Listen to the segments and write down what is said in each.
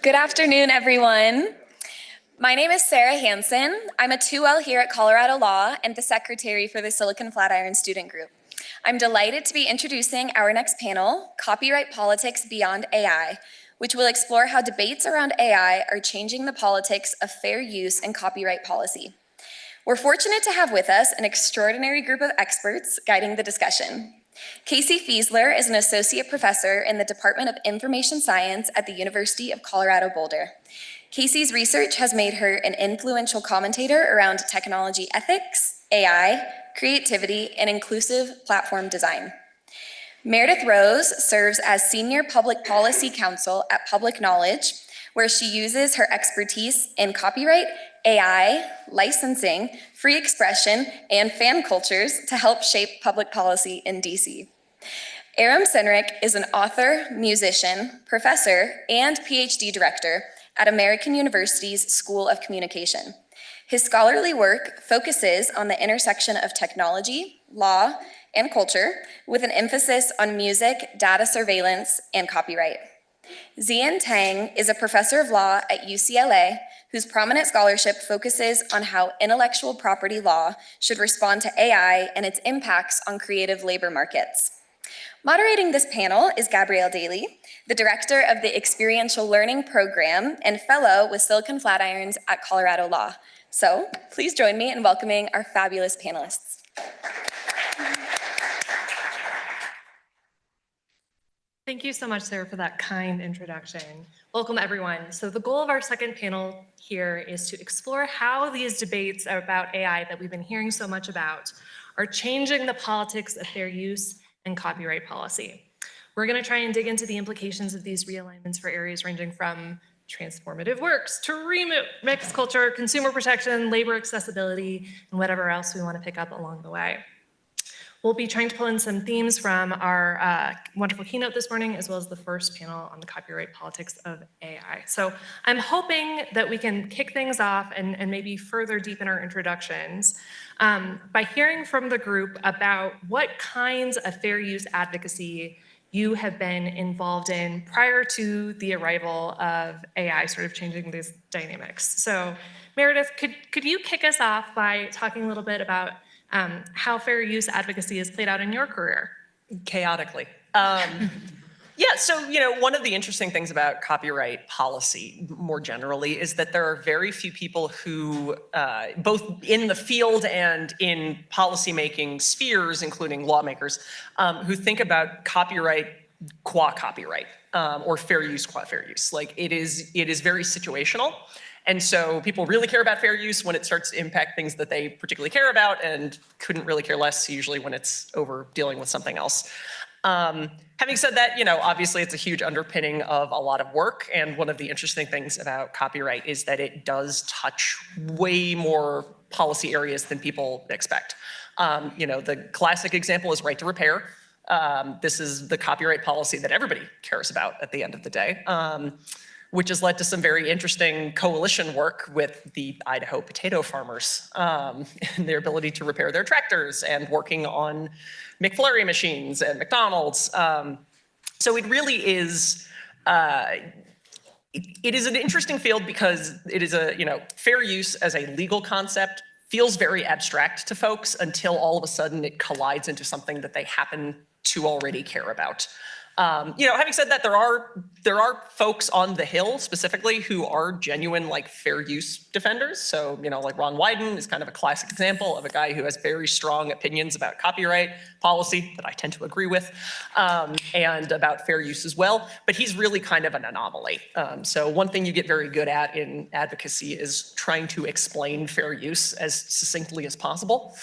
Good afternoon, everyone. My name is Sarah Hansen. I'm a 2L here at Colorado Law and the secretary for the Silicon Flatiron Student Group. I'm delighted to be introducing our next panel, Copyright Politics Beyond AI, which will explore how debates around AI are changing the politics of fair use and copyright policy. We're fortunate to have with us an extraordinary group of experts guiding the discussion. Casey Fiesler is an associate professor in the Department of Information Science at the University of Colorado Boulder. Casey's research has made her an influential commentator around technology ethics, AI, creativity, and inclusive platform design. Meredith Rose serves as Senior Public Policy Counsel at Public Knowledge, where she uses her expertise in copyright, AI, licensing, free expression, and fan cultures to help shape public policy in DC. Aram Sinnreich is an author, musician, professor, and PhD director at American University's School of Communication. His scholarly work focuses on the intersection of technology, law, and culture, with an emphasis on music, data surveillance, and copyright. Xiyin Tang is a professor of law at UCLA whose prominent scholarship focuses on how intellectual property law should respond to AI and its impacts on creative labor markets. Moderating this panel is Gabrielle Daley, the director of the Experiential Learning Program and fellow with Silicon Flatirons at Colorado Law. So please join me in welcoming our fabulous panelists. Thank you so much, Sarah, for that kind introduction. Welcome, everyone. So the goal of our second panel here is to explore how these debates about AI that we've been hearing so much about are changing the politics of fair use and copyright policy. We're going to try and dig into the implications of these realignments for areas ranging from transformative works to remix culture, consumer protection, labor accessibility, and whatever else we want to pick up along the way. We'll be trying to pull in some themes from our wonderful keynote this morning, as well as the first panel on the copyright politics of AI. So I'm hoping that we can kick things off and maybe further deepen our introductions by hearing from the group about what kinds of fair use advocacy you have been involved in prior to the arrival of AI sort of changing these dynamics. So Meredith, could you kick us off by talking a little bit about how fair use advocacy has played out in your career? Chaotically. Yeah, so, one of the interesting things about copyright policy more generally is that there are very few people who, both in the field and in policymaking spheres, including lawmakers, who think about copyright qua copyright, or fair use qua fair use. Like it is very situational. And so people really care about fair use when it starts to impact things that they particularly care about, and couldn't really care less usually when it's over dealing with something else. Having said that, obviously it's a huge underpinning of a lot of work. And one of the interesting things about copyright is that it does touch way more policy areas than people expect. The classic example is right to repair. This is the copyright policy that everybody cares about at the end of the day. Which has led to some very interesting coalition work with the Idaho potato farmers and their ability to repair their tractors, and working on McFlurry machines and McDonald's. So it really is, it is an interesting field because it is fair use as a legal concept feels very abstract to folks until all of a sudden it collides into something that they happen to already care about. Having said that, there are folks on the Hill specifically who are genuine fair use defenders. So, like Ron Wyden is kind of a classic example of a guy who has very strong opinions about copyright policy that I tend to agree with, and about fair use as well. But he's really kind of an anomaly. So one thing you get very good at in advocacy is trying to explain fair use as succinctly as possible,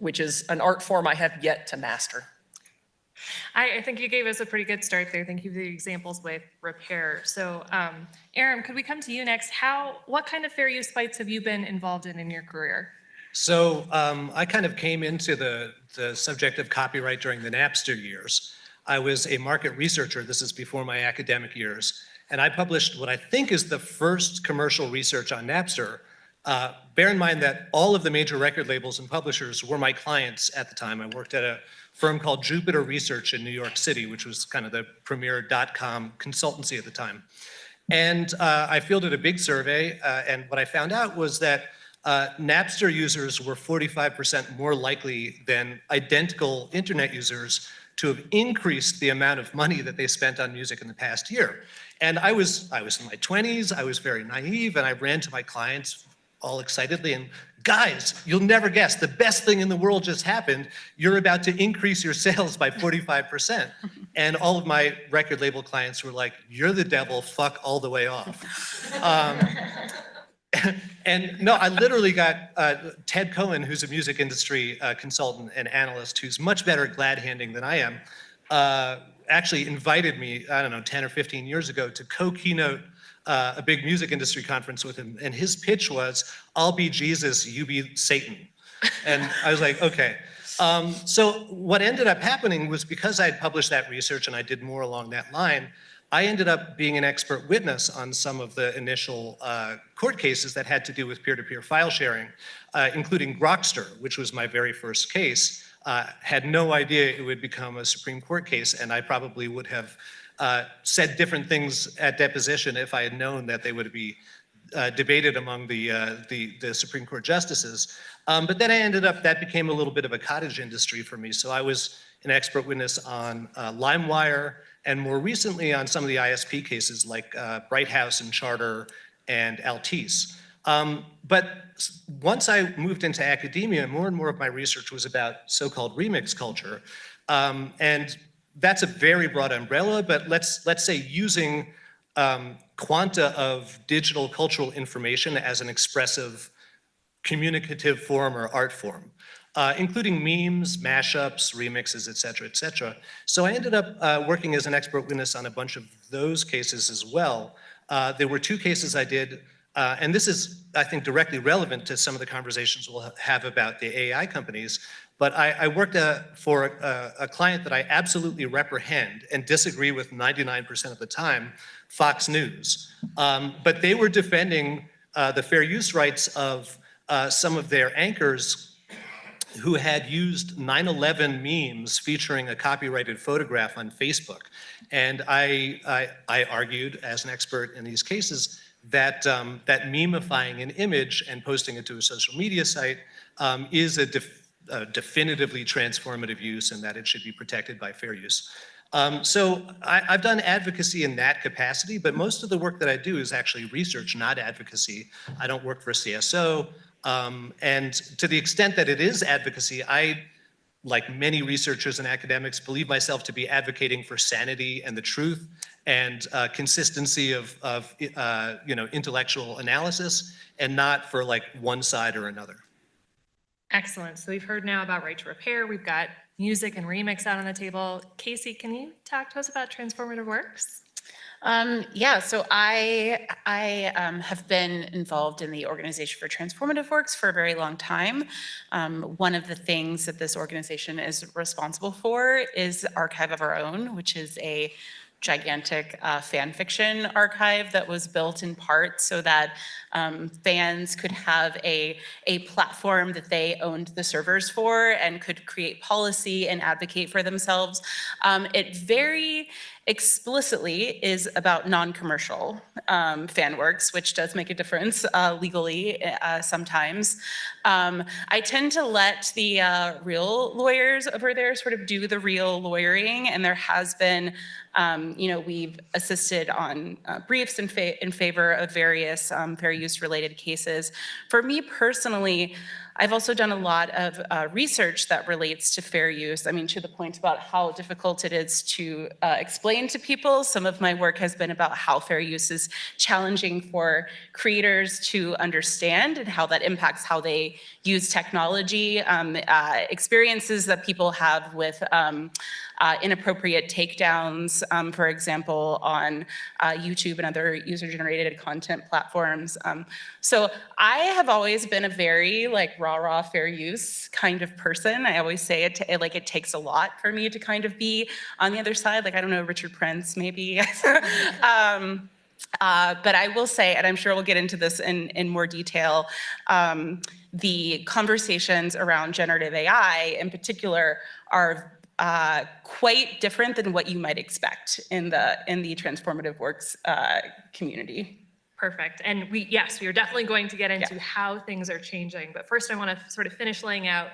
which is an art form I have yet to master. I think you gave us a pretty good start there. Thank you for the examples with repair. So Aram, could we come to you next? What kind of fair use fights have you been involved in your career? So I kind of came into the subject of copyright during the Napster years. I was a market researcher. This is before my academic years. And I published what I think is the first commercial research on Napster. Bear in mind that all of the major record labels and publishers were my clients at the time. I worked at a firm called Jupiter Research in New York City, which was kind of the premier .com consultancy at the time. And I fielded a big survey, and what I found out was that Napster users were 45% more likely than identical internet users to have increased the amount of money that they spent on music in the past year. And I was in my 20s, I was very naive, and I ran to my clients all excitedly and, guys, you'll never guess, the best thing in the world just happened. You're about to increase your sales by 45%. And all of my record label clients were like, you're the devil, fuck all the way off. And no, I literally got Ted Cohen, who's a music industry consultant and analyst who's much better at glad handing than I am, actually invited me, I don't know, 10 or 15 years ago to co-keynote a big music industry conference with him. And his pitch was, I'll be Jesus, you be Satan. And I was like, okay. So what ended up happening was because I had published that research and I did more along that line, I ended up being an expert witness on some of the initial court cases that had to do with peer-to-peer file sharing, including Grokster, which was my very first case. Had no idea it would become a Supreme Court case, and I probably would have said different things at deposition if I had known that they would be debated among the Supreme Court justices. But then I ended up, that became a little bit of a cottage industry for me. So I was an expert witness on LimeWire, and more recently on some of the ISP cases like Bright House and Charter and Altice. But once I moved into academia, more and more of my research was about so-called remix culture. And that's a very broad umbrella, but let's say using quanta of digital cultural information as an expressive communicative form or art form. Including memes, mashups, remixes, et cetera, et cetera. So I ended up working as an expert witness on a bunch of those cases as well. There were two cases I did, and this is, I think, directly relevant to some of the conversations we'll have about the AI companies, but I worked for a client that I absolutely reprehend and disagree with 99% of the time, Fox News. But they were defending the fair use rights of some of their anchors who had used 9/11 memes featuring a copyrighted photograph on Facebook. And I argued as an expert in these cases that that memifying an image and posting it to a social media site is a definitively transformative use and that it should be protected by fair use. So I've done advocacy in that capacity, but most of the work that I do is actually research, not advocacy. I don't work for CSO. And to the extent that it is advocacy, I, like many researchers and academics, believe myself to be advocating for sanity and the truth and consistency of intellectual analysis, and not for like one side or another. Excellent. So we've heard now about right to repair. We've got music and remix out on the table. Casey, can you talk to us about transformative works? Yeah, so I have been involved in the Organization for Transformative Works for a very long time. One of the things that this organization is responsible for is Archive of Our Own, which is a gigantic fan fiction archive that was built in part so that fans could have a platform that they owned the servers for and could create policy and advocate for themselves. It very explicitly is about non-commercial fan works, which does make a difference legally sometimes. I tend to let the real lawyers over there sort of do the real lawyering, and there has been, we've assisted on briefs in favor of various fair use related cases. For me personally, I've also done a lot of research that relates to fair use. I mean, to the point about how difficult it is to explain to people. Some of my work has been about how fair use is challenging for creators to understand and how that impacts how they use technology, experiences that people have with inappropriate takedowns, for example, on YouTube and other user-generated content platforms. So I have always been a very raw fair use kind of person. I always say it takes a lot for me to kind of be on the other side. I don't know, Richard Prince maybe. But I will say, and I'm sure we'll get into this in more detail, the conversations around generative AI in particular are quite different than what you might expect in the transformative works community. Perfect. And yes, we are definitely going to get into Yeah. how things are changing. But first, I want to sort of finish laying out,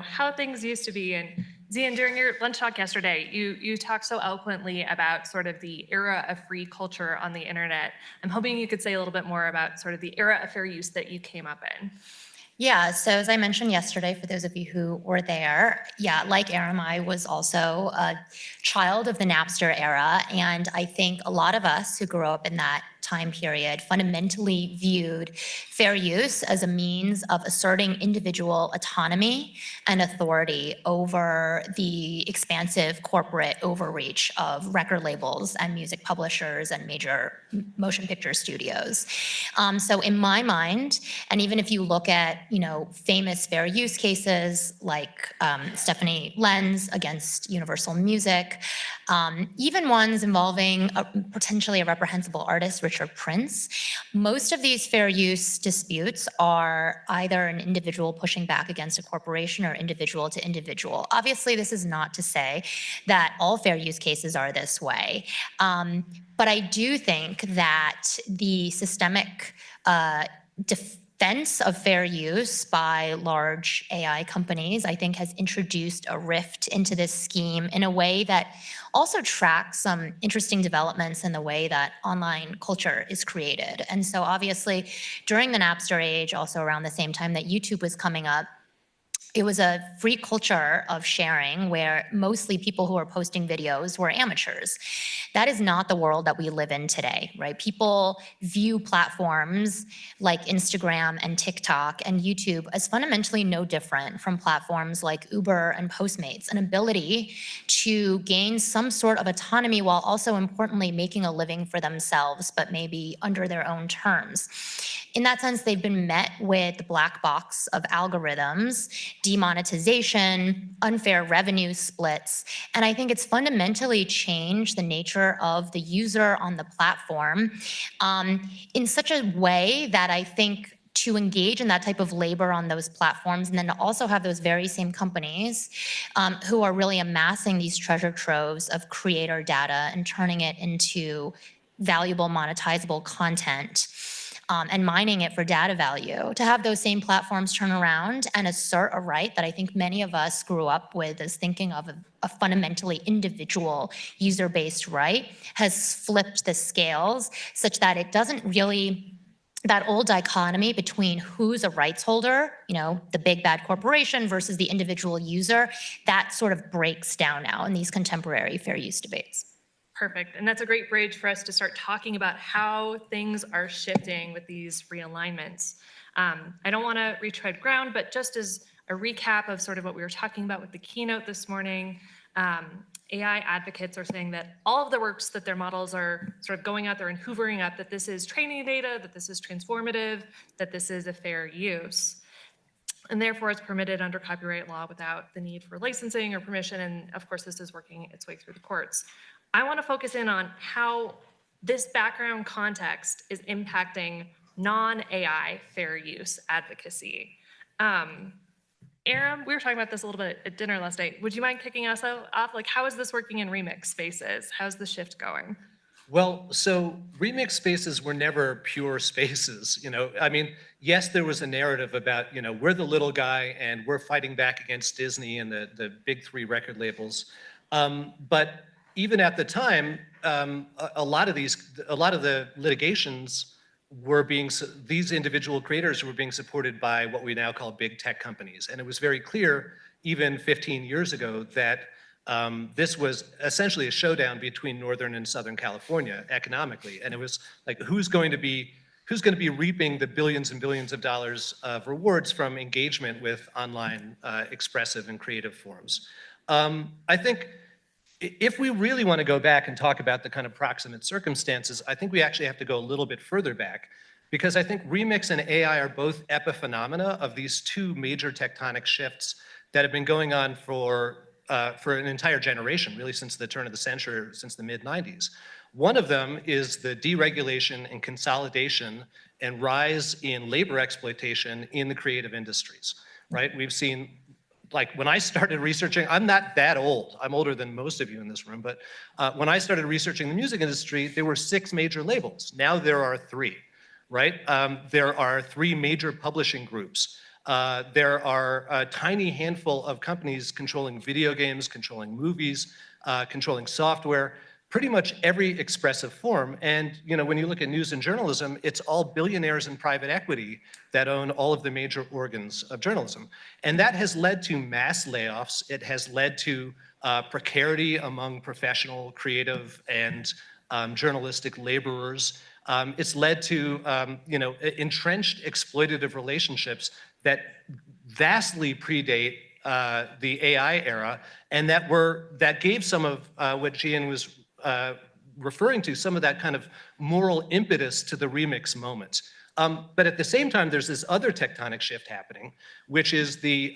how things used to be. And Xiyin, during your lunch talk yesterday, you talked so eloquently about sort of the era of free culture on the internet. I'm hoping you could say a little bit more about sort of the era of fair use that you came up in. Yeah, so as I mentioned yesterday, for those of you who were there, like Aram, I was also a child of the Napster era, and I think a lot of us who grew up in that time period fundamentally viewed fair use as a means of asserting individual autonomy and authority over the expansive corporate overreach of record labels and music publishers and major motion picture studios. So in my mind, and even if you look at, famous fair use cases like Stephanie Lenz against Universal Music, even ones involving potentially a reprehensible artist, Richard Prince, most of these fair use disputes are either an individual pushing back against a corporation or individual to individual. Obviously, this is not to say that all fair use cases are this way. But I do think that the systemic defense of fair use by large AI companies, I think, has introduced a rift into this scheme in a way that also tracks some interesting developments in the way that online culture is created. And so obviously, during the Napster age, also around the same time that YouTube was coming up, it was a free culture of sharing where mostly people who are posting videos were amateurs. That is not the world that we live in today, right? People view platforms like Instagram and TikTok and YouTube as fundamentally no different from platforms like Uber and Postmates, an ability to gain some sort of autonomy while also importantly making a living for themselves, but maybe under their own terms. In that sense, they've been met with the black box of algorithms, demonetization, unfair revenue splits, and I think it's fundamentally changed the nature of the user on the platform in such a way that I think to engage in that type of labor on those platforms and then to also have those very same companies who are really amassing these treasure troves of creator data and turning it into valuable monetizable content and mining it for data value, to have those same platforms turn around and assert a right that I think many of us grew up with as thinking of a fundamentally individual user-based right, has flipped the scales such that it doesn't really, that old dichotomy between who's a rights holder, the big bad corporation versus the individual user, that sort of breaks down now in these contemporary fair use debates. Perfect. And that's a great bridge for us to start talking about how things are shifting with these realignments. I don't want to retread ground, but just as a recap of sort of what we were talking about with the keynote this morning, AI advocates are saying that all of the works that their models are sort of going out there and hoovering up, that this is training data, that this is transformative, that this is a fair use. And therefore, it's permitted under copyright law without the need for licensing or permission. And of course, this is working its way through the courts. I want to focus in on how this background context is impacting non-AI fair use advocacy. Aram, we were talking about this a little bit at dinner last night. Would you mind kicking us off? Like, how is this working in remix spaces? How's the shift going? Well, so remix spaces were never pure spaces. I mean, yes, there was a narrative about, we're the little guy and we're fighting back against Disney and the big three record labels. But even at the time, a lot of the litigations were these individual creators were being supported by what we now call big tech companies. And it was very clear, even 15 years ago, that this was essentially a showdown between Northern and Southern California economically. And it was like, who's going to be reaping the billions and billions of dollars of rewards from engagement with online expressive and creative forms? I think if we really want to go back and talk about the kind of proximate circumstances, I think we actually have to go a little bit further back, because I think remix and AI are both epiphenomena of these two major tectonic shifts that have been going on for an entire generation, really since the turn of the century, since the mid-90s. One of them is the deregulation and consolidation and rise in labor exploitation in the creative industries, right? We've seen like when I started researching, I'm not that old. I'm older than most of you in this room, but when I started researching the music industry, there were 6 major labels. Now there are 3, right? There are 3 major publishing groups. There are a tiny handful of companies controlling video games, controlling movies, controlling software, pretty much every expressive form. And when you look at news and journalism, it's all billionaires and private equity that own all of the major organs of journalism. And that has led to mass layoffs. It has led to precarity among professional, creative, and journalistic laborers. It's led to entrenched exploitative relationships that vastly predate the AI era, and that gave some of what Xiyin was referring to, some of that kind of moral impetus to the remix moment. But at the same time, there's this other tectonic shift happening, which is the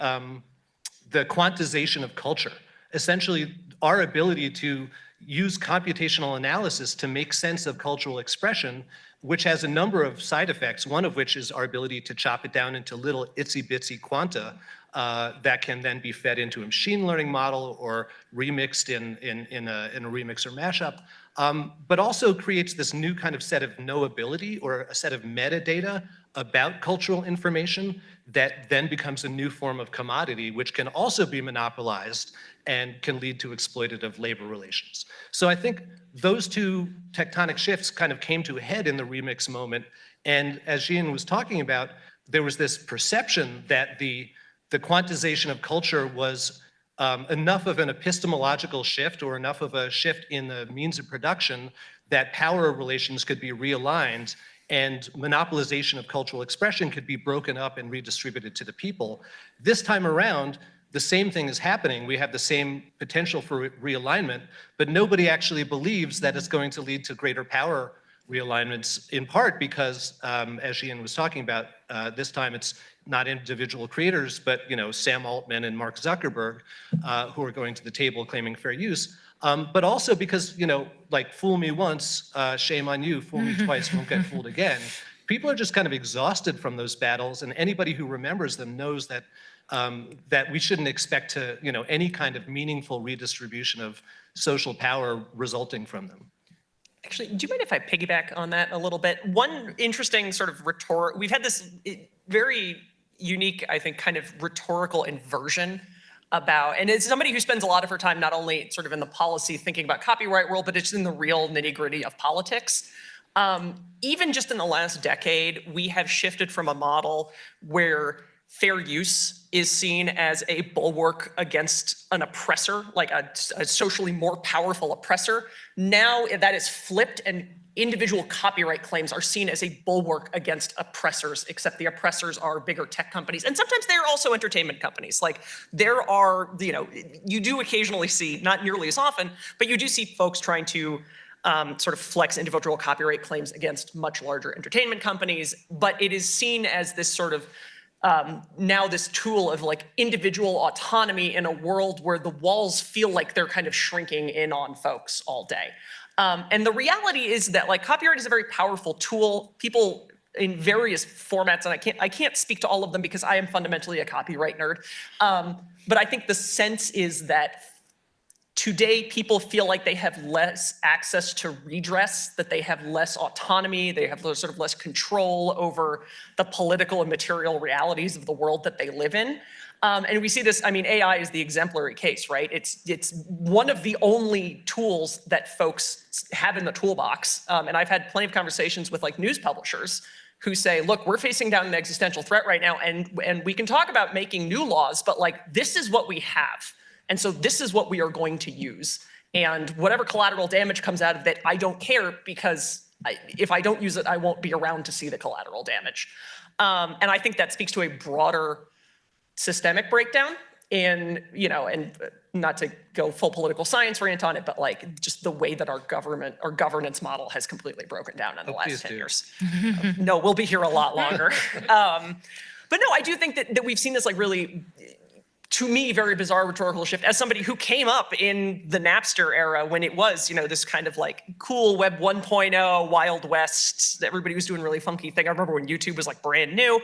quantization of culture. Essentially, our ability to use computational analysis to make sense of cultural expression, which has a number of side effects, one of which is our ability to chop it down into little itsy-bitsy quanta that can then be fed into a machine learning model or remixed in a remix or mashup, but also creates this new kind of set of knowability or a set of metadata about cultural information that then becomes a new form of commodity, which can also be monopolized and can lead to exploitative labor relations. So I think those 2 tectonic shifts kind of came to a head in the remix moment. And as Xiyin was talking about, there was this perception that the quantization of culture was enough of an epistemological shift or enough of a shift in the means of production that power relations could be realigned and monopolization of cultural expression could be broken up and redistributed to the people. This time around, the same thing is happening. We have the same potential for realignment, but nobody actually believes that it's going to lead to greater power realignments, in part because, as Xiyin was talking about, this time it's not individual creators, but Sam Altman and Mark Zuckerberg, who are going to the table claiming fair use. But also because, like fool me once, shame on you, fool me twice, won't get fooled again. People are just kind of exhausted from those battles, and anybody who remembers them knows that that we shouldn't expect to, any kind of meaningful redistribution of social power resulting from them. Actually, do you mind if I piggyback on that a little bit? One interesting sort of we've had this very unique, I think, kind of rhetorical inversion about, and it's somebody who spends a lot of her time not only sort of in the policy thinking about copyright world, but it's in the real nitty-gritty of politics. Even just in the last decade, we have shifted from a model where fair use is seen as a bulwark against an oppressor, like a socially more powerful oppressor. Now that is flipped, and individual copyright claims are seen as a bulwark against oppressors, except the oppressors are bigger tech companies. And sometimes they're also entertainment companies. Like there are, you do occasionally see, not nearly as often, but you do see folks trying to sort of flex individual copyright claims against much larger entertainment companies. But it is seen as this sort of now this tool of like individual autonomy in a world where the walls feel like they're kind of shrinking in on folks all day. And the reality is that like copyright is a very powerful tool. People in various formats, and I can't speak to all of them because I am fundamentally a copyright nerd. But I think the sense is that today people feel like they have less access to redress, that they have less autonomy, they have sort of less control over the political and material realities of the world that they live in. And we see this, I mean, AI is the exemplary case, right? It's one of the only tools that folks have in the toolbox. And I've had plenty of conversations with like news publishers who say, look, we're facing down an existential threat right now, and we can talk about making new laws, but like this is what we have. And so this is what we are going to use. And whatever collateral damage comes out of it, I don't care, because if I don't use it, I won't be around to see the collateral damage. And I think that speaks to a broader systemic breakdown in, and not to go full political science rant on it, but like just the way that our governance model has completely broken down in the last 10 years. No, we'll be here a lot longer. But no, I do think that we've seen this like really to me, very bizarre rhetorical shift as somebody who came up in the Napster era when it was, this kind of like cool Web 1.0, Wild West, everybody was doing really funky thing. I remember when YouTube was like brand new.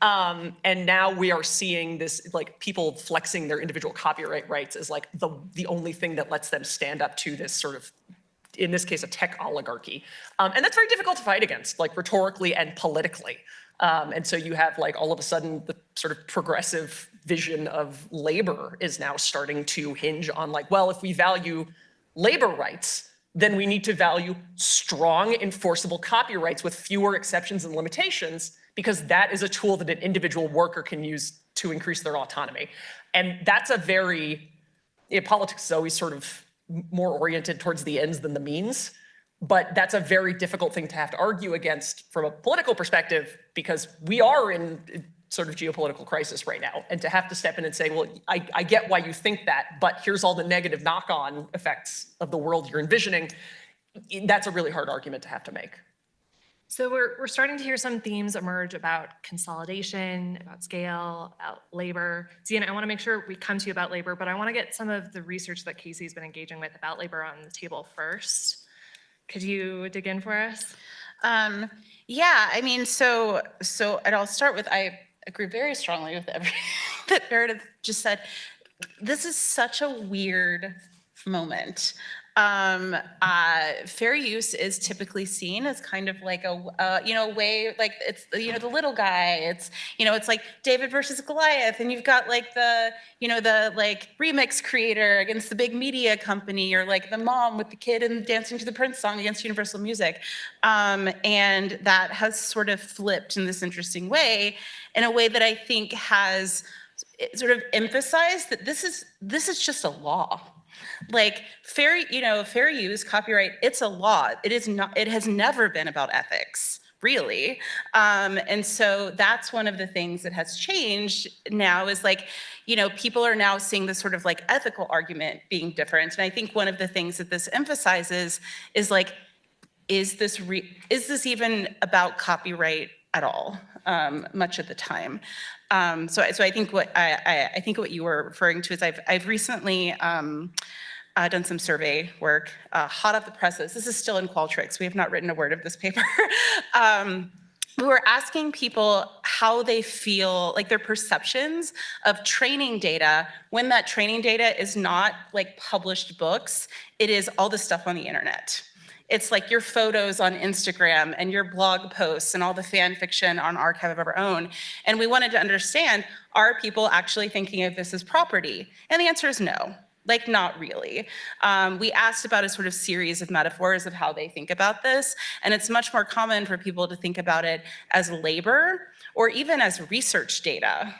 And now we are seeing this, like people flexing their individual copyright rights as like the only thing that lets them stand up to this sort of, in this case, a tech oligarchy. And that's very difficult to fight against, like rhetorically and politically. And so you have like all of a sudden the sort of progressive vision of labor is now starting to hinge on like, well, if we value labor rights, then we need to value strong enforceable copyrights with fewer exceptions and limitations, because that is a tool that an individual worker can use to increase their autonomy. And that's a very, politics is always sort of more oriented towards the ends than the means. But that's a very difficult thing to have to argue against from a political perspective, because we are in sort of geopolitical crisis right now. And to have to step in and say, well, I get why you think that, but here's all the negative knock-on effects of the world you're envisioning, that's a really hard argument to have to make. So we're starting to hear some themes emerge about consolidation, about scale, about labor. Xiyin, I want to make sure we come to you about labor, but I want to get some of the research that Casey's been engaging with about labor on the table first. Could you dig in for us? Yeah, I mean, so, and I'll start with, I agree very strongly with everything that Meredith just said. This is such a weird moment. Fair use is typically seen as kind of like a, way, like it's, the little guy, it's, it's like David versus Goliath, and you've got like the, the like remix creator against the big media company, or like the mom with the kid and dancing to the Prince song against Universal Music. And that has sort of flipped in this interesting way, in a way that I think has sort of emphasized that this is just a law. Like fair use, copyright, it's a law. It is not, it has never been about ethics, really. And so that's one of the things that has changed now is like, people are now seeing this sort of like ethical argument being different. And I think one of the things that this emphasizes is like, is this even about copyright at all? Much of the time. So I think what you were referring to is I've recently done some survey work, hot off the presses. This is still in Qualtrics. We have not written a word of this paper. We were asking people how they feel, like their perceptions of training data, when that training data is not like published books, it is all the stuff on the internet. It's like your photos on Instagram and your blog posts and all the fan fiction on Archive of Our Own. And we wanted to understand, are people actually thinking of this as property? And the answer is no. Like, not really. We asked about a sort of series of metaphors of how they think about this, and it's much more common for people to think about it as labor or even as research data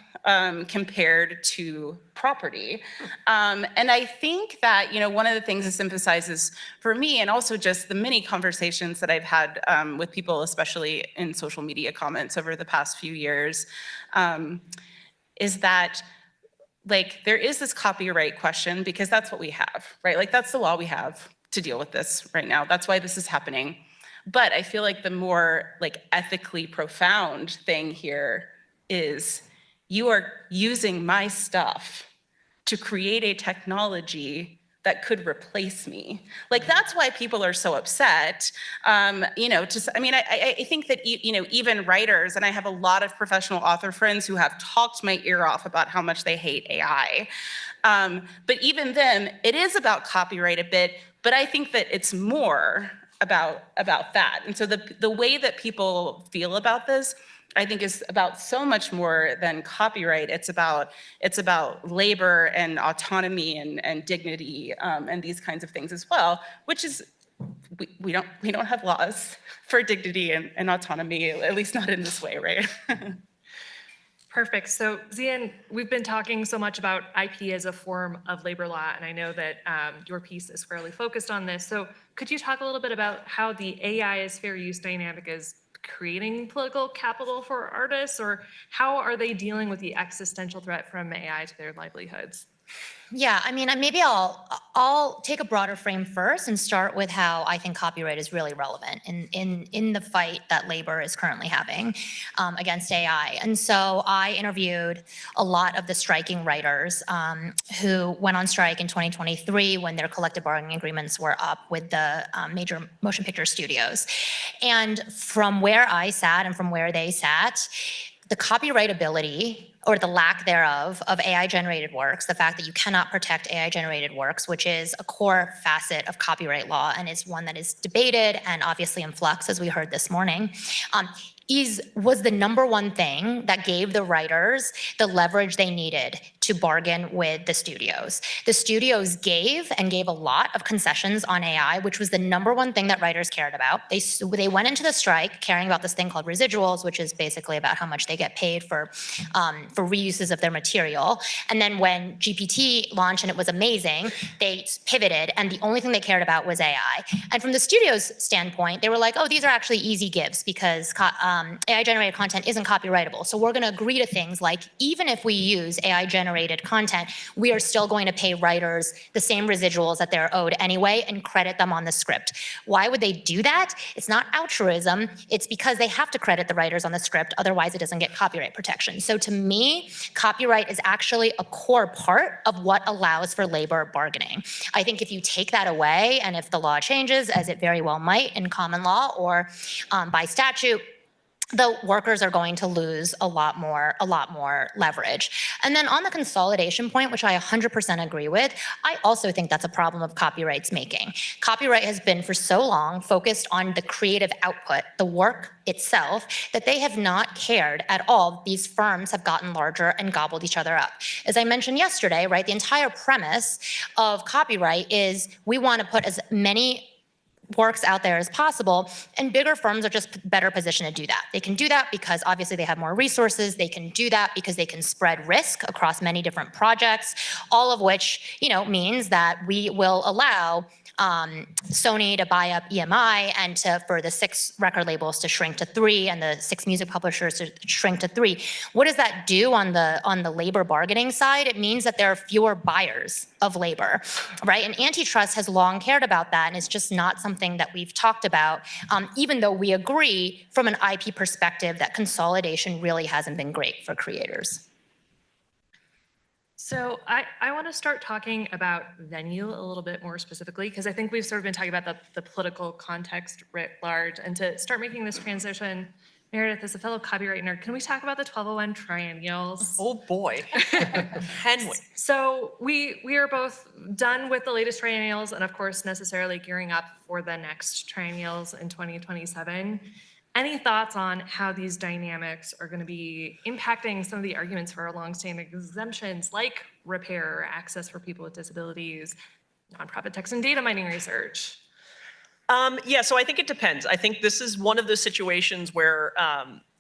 compared to property. And I think that, one of the things this emphasizes for me, and also just the many conversations that I've had with people, especially in social media comments over the past few years, is that like there is this copyright question because that's what we have, right? Like that's the law we have to deal with this right now. That's why this is happening. But I feel like the more like ethically profound thing here is you are using my stuff to create a technology that could replace me. Like that's why people are so upset. I think that, even writers, and I have a lot of professional author friends who have talked my ear off about how much they hate AI. But even them, it is about copyright a bit, but I think that it's more about that. And so the way that people feel about this, I think is about so much more than copyright. It's about labor and autonomy and dignity and these kinds of things as well, which is we don't have laws for dignity and autonomy, at least not in this way, right? Perfect. So Xiyin, we've been talking so much about IP as a form of labor law, and I know that your piece is squarely focused on this. So could you talk a little bit about how the AI as fair use dynamic is creating political capital for artists, or how are they dealing with the existential threat from AI to their livelihoods? Yeah, I mean, maybe I'll take a broader frame first and start with how I think copyright is really relevant in the fight that labor is currently having against AI. And so I interviewed a lot of the striking writers who went on strike in 2023 when their collective bargaining agreements were up with the major motion picture studios. And from where I sat and from where they sat, the copyright ability or the lack thereof of AI-generated works, the fact that you cannot protect AI-generated works, which is a core facet of copyright law and is one that is debated and obviously in flux, as we heard this morning, was the number one thing that gave the writers the leverage they needed to bargain with the studios. The studios gave a lot of concessions on AI, which was the number one thing that writers cared about. They went into the strike caring about this thing called residuals, which is basically about how much they get paid for reuses of their material. And then when GPT launched and it was amazing, they pivoted and the only thing they cared about was AI. And from the studio's standpoint, they were like, oh, these are actually easy gives because AI-generated content isn't copyrightable. So we're going to agree to things like, even if we use AI-generated content, we are still going to pay writers the same residuals that they're owed anyway and credit them on the script. Why would they do that? It's not altruism. It's because they have to credit the writers on the script. Otherwise, it doesn't get copyright protection. So to me, copyright is actually a core part of what allows for labor bargaining. I think if you take that away, and if the law changes, as it very well might in common law or by statute, the workers are going to lose a lot more leverage. And then on the consolidation point, which I 100% agree with, I also think that's a problem of copyright's making. Copyright has been for so long focused on the creative output, the work itself, that they have not cared at all. These firms have gotten larger and gobbled each other up. As I mentioned yesterday, right, the entire premise of copyright is we want to put as many works out there as possible, and bigger firms are just better positioned to do that. They can do that because obviously they have more resources. They can do that because they can spread risk across many different projects, all of which, means that we will allow Sony to buy up EMI and for the 6 record labels to shrink to 3 and the 6 music publishers to shrink to 3. What does that do on the labor bargaining side? It means that there are fewer buyers of labor, right? And antitrust has long cared about that, and it's just not something that we've talked about, even though we agree from an IP perspective that consolidation really hasn't been great for creators. So I want to start talking about venue a little bit more specifically, because I think we've sort of been talking about the political context writ large. And to start making this transition, Meredith, as a fellow copyright nerd, can we talk about the 1201 triennials? Oh boy, can we? So we are both done with the latest triennials and of course necessarily gearing up for the next triennials in 2027. Any thoughts on how these dynamics are going to be impacting some of the arguments for our longstanding exemptions, like repair, access for people with disabilities, nonprofit text and data mining research? Yeah, so I think it depends. I think this is one of those situations where,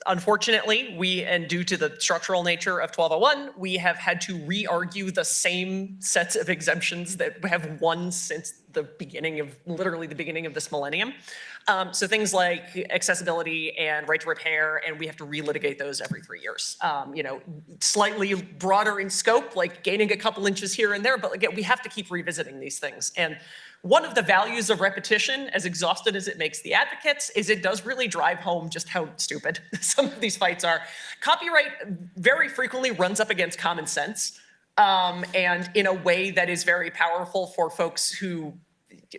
unfortunately, and due to the structural nature of 1201, we have had to re-argue the same sets of exemptions that have won since literally the beginning of this millennium. So things like accessibility and right to repair, and we have to relitigate those every 3 years. Slightly broader in scope, like gaining a couple inches here and there, but again, we have to keep revisiting these things. And one of the values of repetition, as exhausted as it makes the advocates, is it does really drive home just how stupid some of these fights are. Copyright very frequently runs up against common sense, and in a way that is very powerful for folks who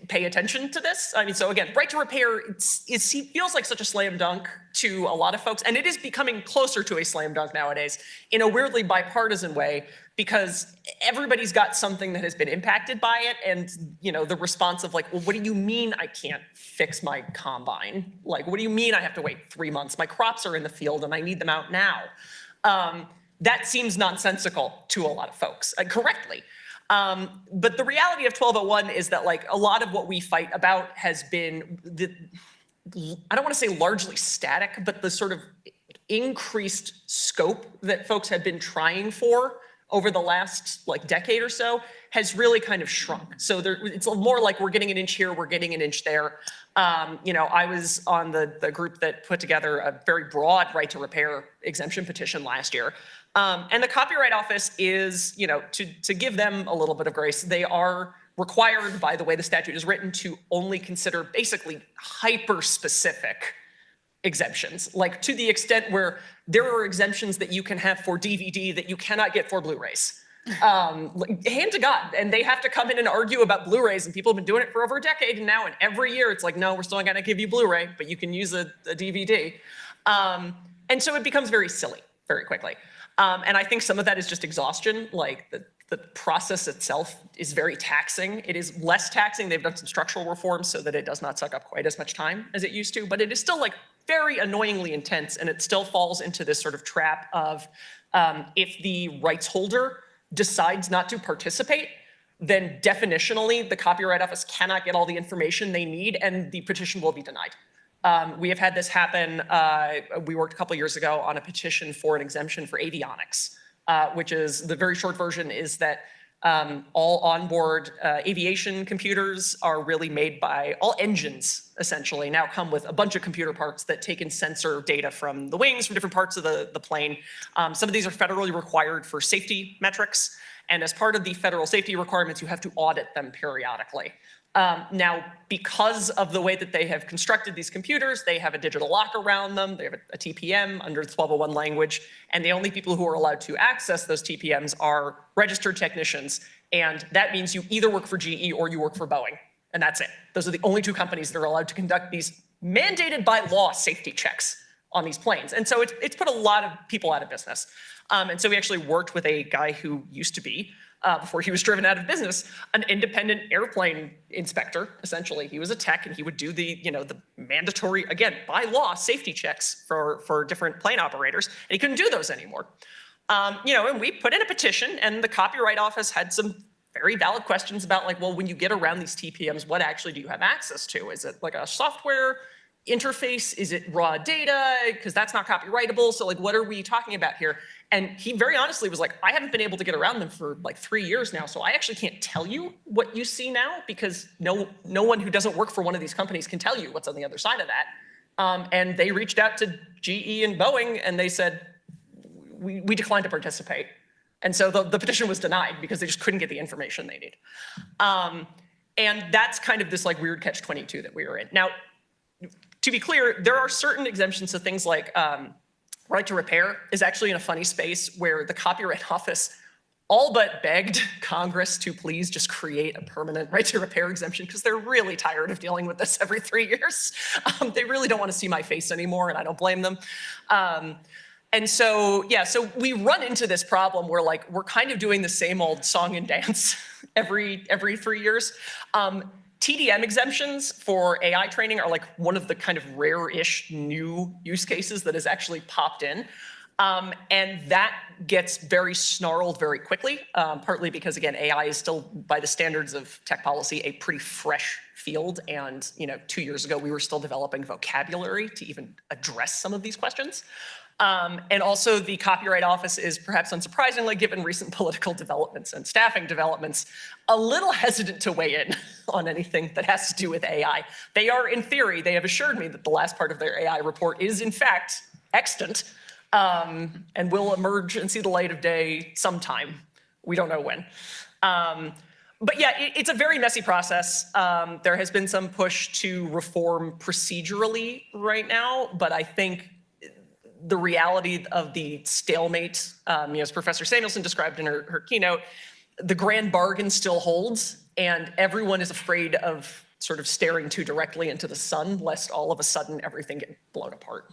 pay attention to this. I mean, so again, right to repair, it feels like such a slam dunk to a lot of folks, and it is becoming closer to a slam dunk nowadays in a weirdly bipartisan way, because everybody's got something that has been impacted by it, and the response of like, well, what do you mean I can't fix my combine? Like, what do you mean I have to wait 3 months? My crops are in the field and I need them out now. That seems nonsensical to a lot of folks, correctly. But the reality of 1201 is that like a lot of what we fight about has been I don't want to say largely static, but the sort of increased scope that folks have been trying for over the last like decade or so has really kind of shrunk. So it's more like we're getting an inch here, we're getting an inch there. I was on the group that put together a very broad right to repair exemption petition last year. And the Copyright Office is, to give them a little bit of grace, they are required by the way the statute is written to only consider basically hyper-specific exemptions, like to the extent where there are exemptions that you can have for DVD that you cannot get for Blu-rays. Hand to God, and they have to come in and argue about Blu-rays, and people have been doing it for over a decade now, and every year it's like, no, we're still not gonna give you Blu-ray, but you can use a DVD. And so it becomes very silly very quickly. And I think some of that is just exhaustion, like the process itself is very taxing. It is less taxing. They've done some structural reforms so that it does not suck up quite as much time as it used to, but it is still like very annoyingly intense, and it still falls into this sort of trap of if the rights holder decides not to participate, then definitionally the Copyright Office cannot get all the information they need and the petition will be denied. We have had this happen. We worked a couple years ago on a petition for an exemption for avionics, which is, the very short version is that all onboard aviation computers are really made by, all engines essentially now come with a bunch of computer parts that take in sensor data from the wings, from different parts of the plane. Some of these are federally required for safety metrics. And as part of the federal safety requirements, you have to audit them periodically. Now, because of the way that they have constructed these computers, they have a digital lock around them, they have a TPM under the 1201 language, and the only people who are allowed to access those TPMs are registered technicians, and that means you either work for GE or you work for Boeing, and that's it. Those are the only two companies that are allowed to conduct these mandated by law safety checks on these planes, and so it's put a lot of people out of business. And so we actually worked with a guy who used to be, before he was driven out of business, an independent airplane inspector, essentially. He was a tech and he would do the mandatory, again, by law, safety checks for different plane operators, and he couldn't do those anymore. And we put in a petition, and the Copyright Office had some very valid questions about, like, well, when you get around these TPMs, what actually do you have access to? Is it like a software interface? Is it raw data? Because that's not copyrightable. So like, what are we talking about here? And he very honestly was like, I haven't been able to get around them for like 3 years now. So I actually can't tell you what you see now, because no one who doesn't work for one of these companies can tell you what's on the other side of that. And they reached out to GE and Boeing and they said, we declined to participate. And so the petition was denied because they just couldn't get the information they need. And that's kind of this like weird catch-22 that we were in. Now, to be clear, there are certain exemptions to things like right to repair is actually in a funny space where the Copyright Office all but begged Congress to please just create a permanent right to repair exemption because they're really tired of dealing with this every 3 years. They really don't want to see my face anymore, and I don't blame them. And so, yeah, so we run into this problem where like we're kind of doing the same old song and dance every 3 years. TDM exemptions for AI training are like one of the kind of rare-ish new use cases that has actually popped in. And that gets very snarled very quickly, partly because, again, AI is still, by the standards of tech policy, a pretty fresh field. And 2 years ago, we were still developing vocabulary to even address some of these questions. And also the Copyright Office is, perhaps unsurprisingly, given recent political developments and staffing developments, a little hesitant to weigh in on anything that has to do with AI. They are, in theory, they have assured me that the last part of their AI report is, in fact, extant, and will emerge and see the light of day sometime. We don't know when. But yeah, it's a very messy process. There has been some push to reform procedurally right now, but I think the reality of the stalemate, as Professor Samuelson described in her keynote, the grand bargain still holds, and everyone is afraid of sort of staring too directly into the sun, lest all of a sudden everything get blown apart.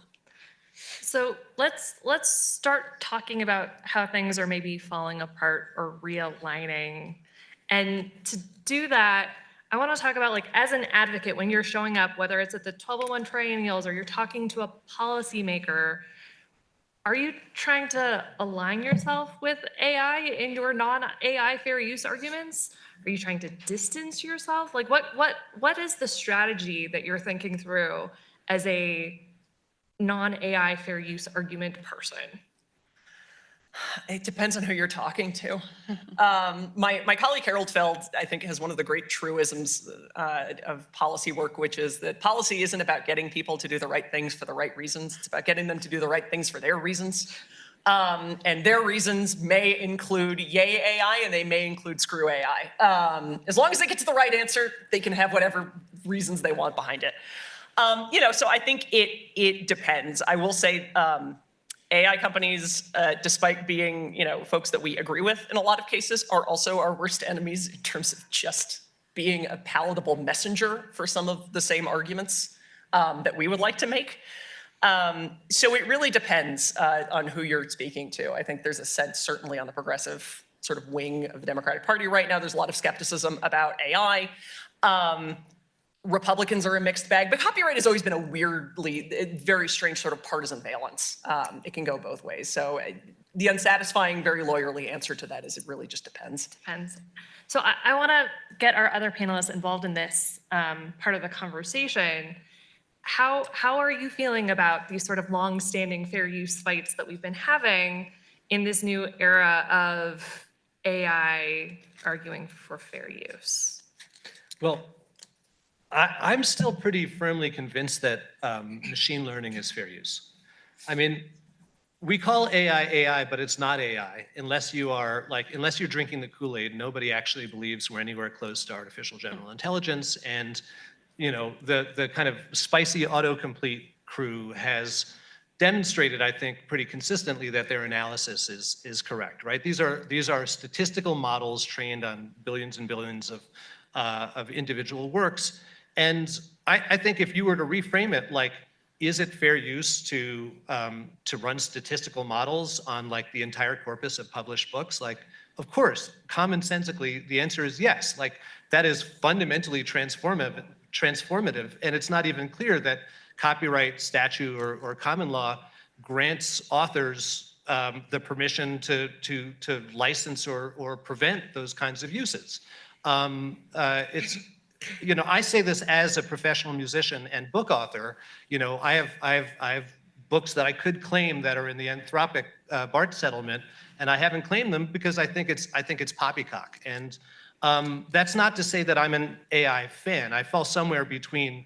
So let's start talking about how things are maybe falling apart or realigning. And to do that, I want to talk about, like, as an advocate, when you're showing up, whether it's at the 1201 triennials or you're talking to a policymaker, are you trying to align yourself with AI in your non-AI fair use arguments? Are you trying to distance yourself? Like, what is the strategy that you're thinking through as a non-AI fair use argument person? It depends on who you're talking to. My colleague Harold Feld, I think, has one of the great truisms of policy work, which is that policy isn't about getting people to do the right things for the right reasons. It's about getting them to do the right things for their reasons. And their reasons may include yay AI and they may include screw AI. As long as they get to the right answer, they can have whatever reasons they want behind it. So I think it depends. I will say, AI companies, despite being, folks that we agree with in a lot of cases, are also our worst enemies in terms of just being a palatable messenger for some of the same arguments that we would like to make. So it really depends on who you're speaking to. I think there's a sense, certainly on the progressive sort of wing of the Democratic Party right now, there's a lot of skepticism about AI. Republicans are a mixed bag, but copyright has always been a weirdly, very strange sort of partisan valence. It can go both ways. So the unsatisfying, very lawyerly answer to that is it really just depends. Depends. So I want to get our other panelists involved in this part of the conversation. How are you feeling about these sort of long-standing fair use fights that we've been having in this new era of AI arguing for fair use? Well, I'm still pretty firmly convinced that machine learning is fair use. I mean, we call AI, but it's not AI unless you're drinking the Kool-Aid. Nobody actually believes we're anywhere close to artificial general intelligence. And, the kind of spicy autocomplete crew has demonstrated, I think, pretty consistently that their analysis is correct, right? These are statistical models trained on billions and billions of individual works. And I think if you were to reframe it, like, is it fair use to run statistical models on like the entire corpus of published books? Like, of course, commonsensically, the answer is yes. Like, that is fundamentally transformative, and it's not even clear that copyright statute or common law grants authors the permission to license or prevent those kinds of uses. I say this as a professional musician and book author. I have books that I could claim that are in the Anthropic BART settlement, and I haven't claimed them because I think it's poppycock. And that's not to say that I'm an AI fan. I fall somewhere between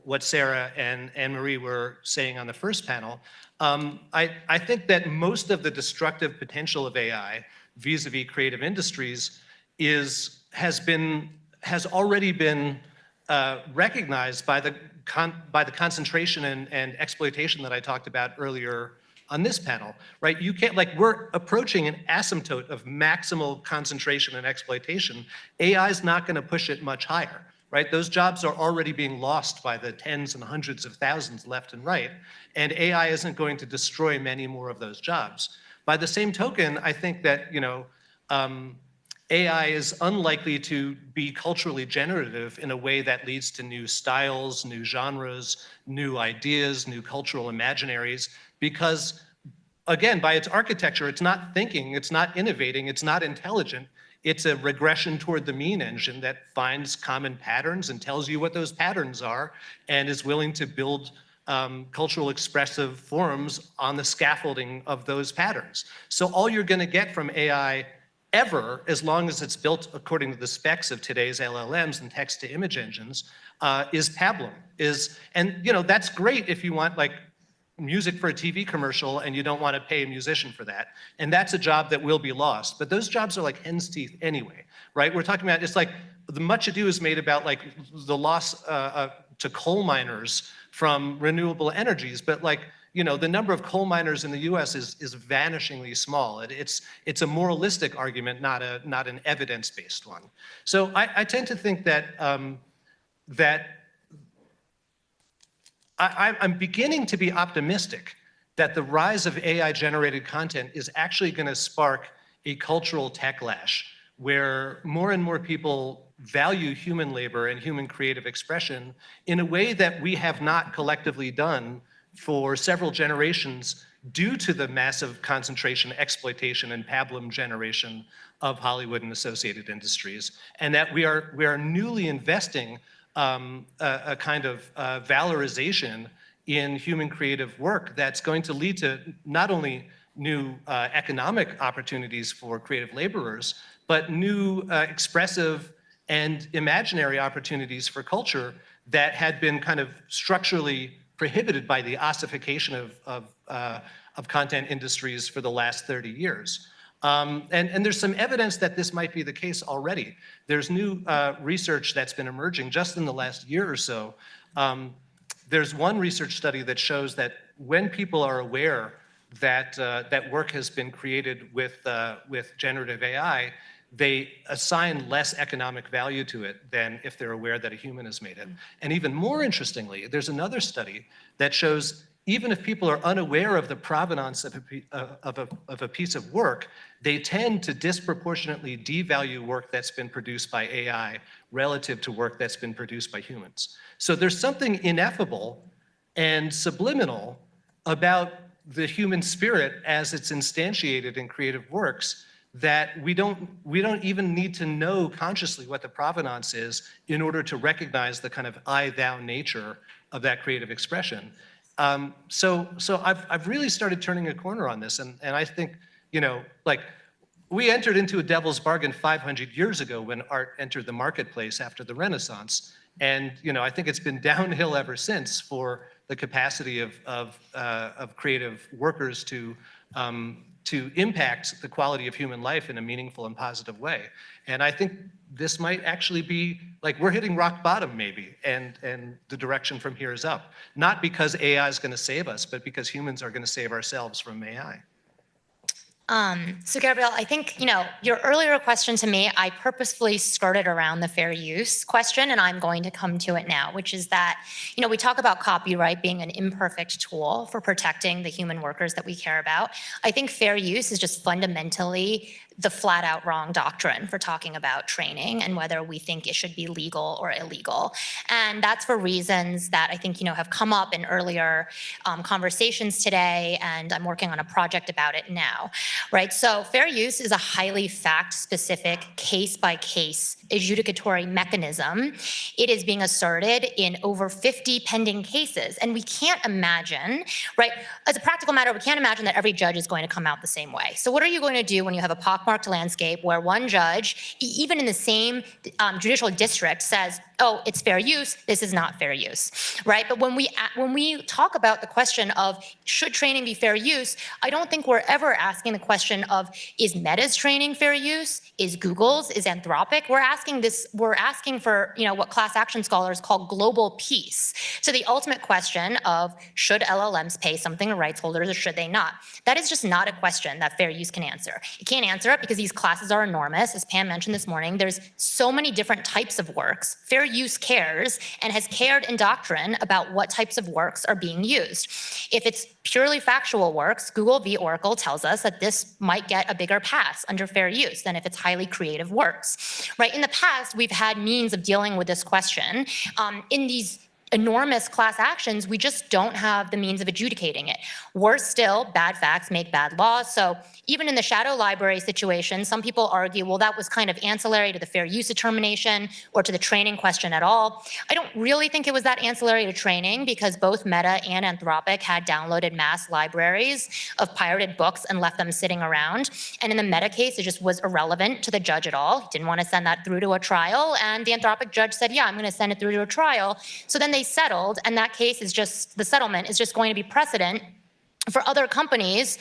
what Sarah and Anne-Marie were saying on the first panel. I think that most of the destructive potential of AI vis-a-vis creative industries has already been recognized by the concentration and exploitation that I talked about earlier on this panel, right? You can't, we're approaching an asymptote of maximal concentration and exploitation. AI is not going to push it much higher, right? Those jobs are already being lost by the tens and hundreds of thousands left and right, and AI isn't going to destroy many more of those jobs. By the same token, I think that, AI is unlikely to be culturally generative in a way that leads to new styles, new genres, new ideas, new cultural imaginaries, because, again, by its architecture, it's not thinking, it's not innovating, it's not intelligent. It's a regression toward the mean engine that finds common patterns and tells you what those patterns are and is willing to build cultural expressive forms on the scaffolding of those patterns. So all you're going to get from AI ever, as long as it's built according to the specs of today's LLMs and text-to-image engines, is pablum. That's great if you want music for a TV commercial and you don't want to pay a musician for that. And that's a job that will be lost. But those jobs are like hen's teeth anyway, right? We're talking about, it's like the much ado is made about the loss to coal miners from renewable energies, but the number of coal miners in the U.S. is vanishingly small. It's a moralistic argument, not an evidence-based one. So I tend to think that I'm beginning to be optimistic that the rise of AI-generated content is actually going to spark a cultural techlash where more and more people value human labor and human creative expression in a way that we have not collectively done for several generations due to the massive concentration, exploitation, and pablum generation of Hollywood and associated industries, and that we are newly investing a kind of valorization in human creative work that's going to lead to not only new economic opportunities for creative laborers, but new expressive and imaginary opportunities for culture that had been kind of structurally prohibited by the ossification of content industries for the last 30 years. And there's some evidence that this might be the case already. There's new research that's been emerging just in the last year or so. There's one research study that shows that when people are aware that that work has been created with generative AI, they assign less economic value to it than if they're aware that a human has made it. And even more interestingly, there's another study that shows even if people are unaware of the provenance of a piece of work, they tend to disproportionately devalue work that's been produced by AI relative to work that's been produced by humans. So there's something ineffable and subliminal about the human spirit as it's instantiated in creative works that we don't even need to know consciously what the provenance is in order to recognize the kind of I-thou nature of that creative expression. So I've really started turning a corner on this, and I think, you know, like, we entered into a devil's bargain 500 years ago when art entered the marketplace after the Renaissance, and you know, I think it's been downhill ever since for the capacity of creative workers to impact the quality of human life in a meaningful and positive way. And I think this might actually be, like, we're hitting rock bottom maybe, and the direction from here is up. Not because AI is gonna save us, but because humans are gonna save ourselves from AI. So Gabrielle, I think, you know, your earlier question to me, I purposefully skirted around the fair use question, and I'm going to come to it now, which is that, you know, we talk about copyright being an imperfect tool for protecting the human workers that we care about. I think fair use is just fundamentally the flat out wrong doctrine for talking about training and whether we think it should be legal or illegal. And that's for reasons that I think, you know, have come up in earlier conversations today, and I'm working on a project about it now, right? So fair use is a highly fact-specific, case-by-case adjudicatory mechanism. It is being asserted in over 50 pending cases, and we can't imagine, right? As a practical matter, we can't imagine that every judge is going to come out the same way. So what are you going to do when you have a pockmarked landscape where one judge, even in the same judicial district, says, oh, it's fair use, this is not fair use, right? But when we talk about the question of should training be fair use, I don't think we're ever asking the question of, is Meta's training fair use? Is Google's? Is Anthropic? We're asking for, you know, what class action scholars call global peace. So the ultimate question of should LLMs pay something to rights holders or should they not? That is just not a question that fair use can answer. It can't answer it because these classes are enormous. As Pam mentioned this morning, there's so many different types of works. Fair use cares and has cared in doctrine about what types of works are being used. If it's purely factual works, Google v. Oracle tells us that this might get a bigger pass under fair use than if it's highly creative works, right? In the past, we've had means of dealing with this question. In these enormous class actions, we just don't have the means of adjudicating it. Worse still, bad facts make bad laws. So even in the shadow library situation, some people argue, well, that was kind of ancillary to the fair use determination or to the training question at all. I don't really think it was that ancillary to training because both Meta and Anthropic had downloaded mass libraries of pirated books and left them sitting around. And in the Meta case, it just was irrelevant to the judge at all. He didn't want to send that through to a trial. And the Anthropic judge said, yeah, I'm going to send it through to a trial. So then they settled, and that case is just, the settlement is just going to be precedent for other companies,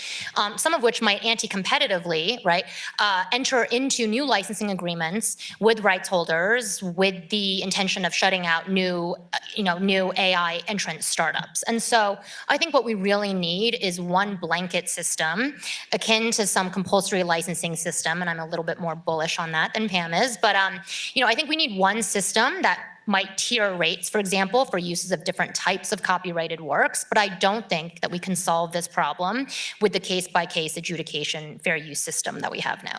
some of which might anti-competitively, right, enter into new licensing agreements with rights holders with the intention of shutting out new AI entrant startups. And so I think what we really need is one blanket system akin to some compulsory licensing system, and I'm a little bit more bullish on that than Pam is, but I think we need one system that might tier rates, for example, for uses of different types of copyrighted works, but I don't think that we can solve this problem with the case-by-case adjudication fair use system that we have now.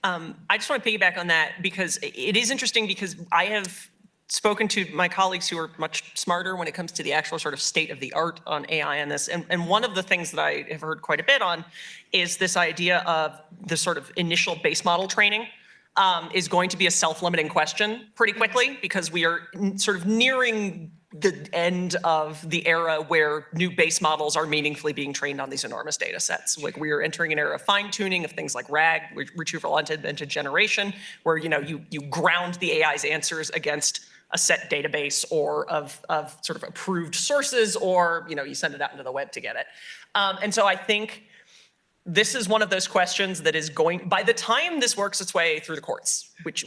I just want to piggyback on that because it is interesting because I have spoken to my colleagues who are much smarter when it comes to the actual sort of state of the art on AI on this. And one of the things that I have heard quite a bit on is this idea of the sort of initial base model training. Is going to be a self-limiting question pretty quickly because we are sort of nearing the end of the era where new base models are meaningfully being trained on these enormous data sets. Like we are entering an era of fine tuning of things like RAG, retrieval augmented generation, where you ground the AI's answers against a set database or of sort of approved sources, or you send it out into the web to get it. And so I think this is one of those questions that is going, by the time this works its way through the courts, which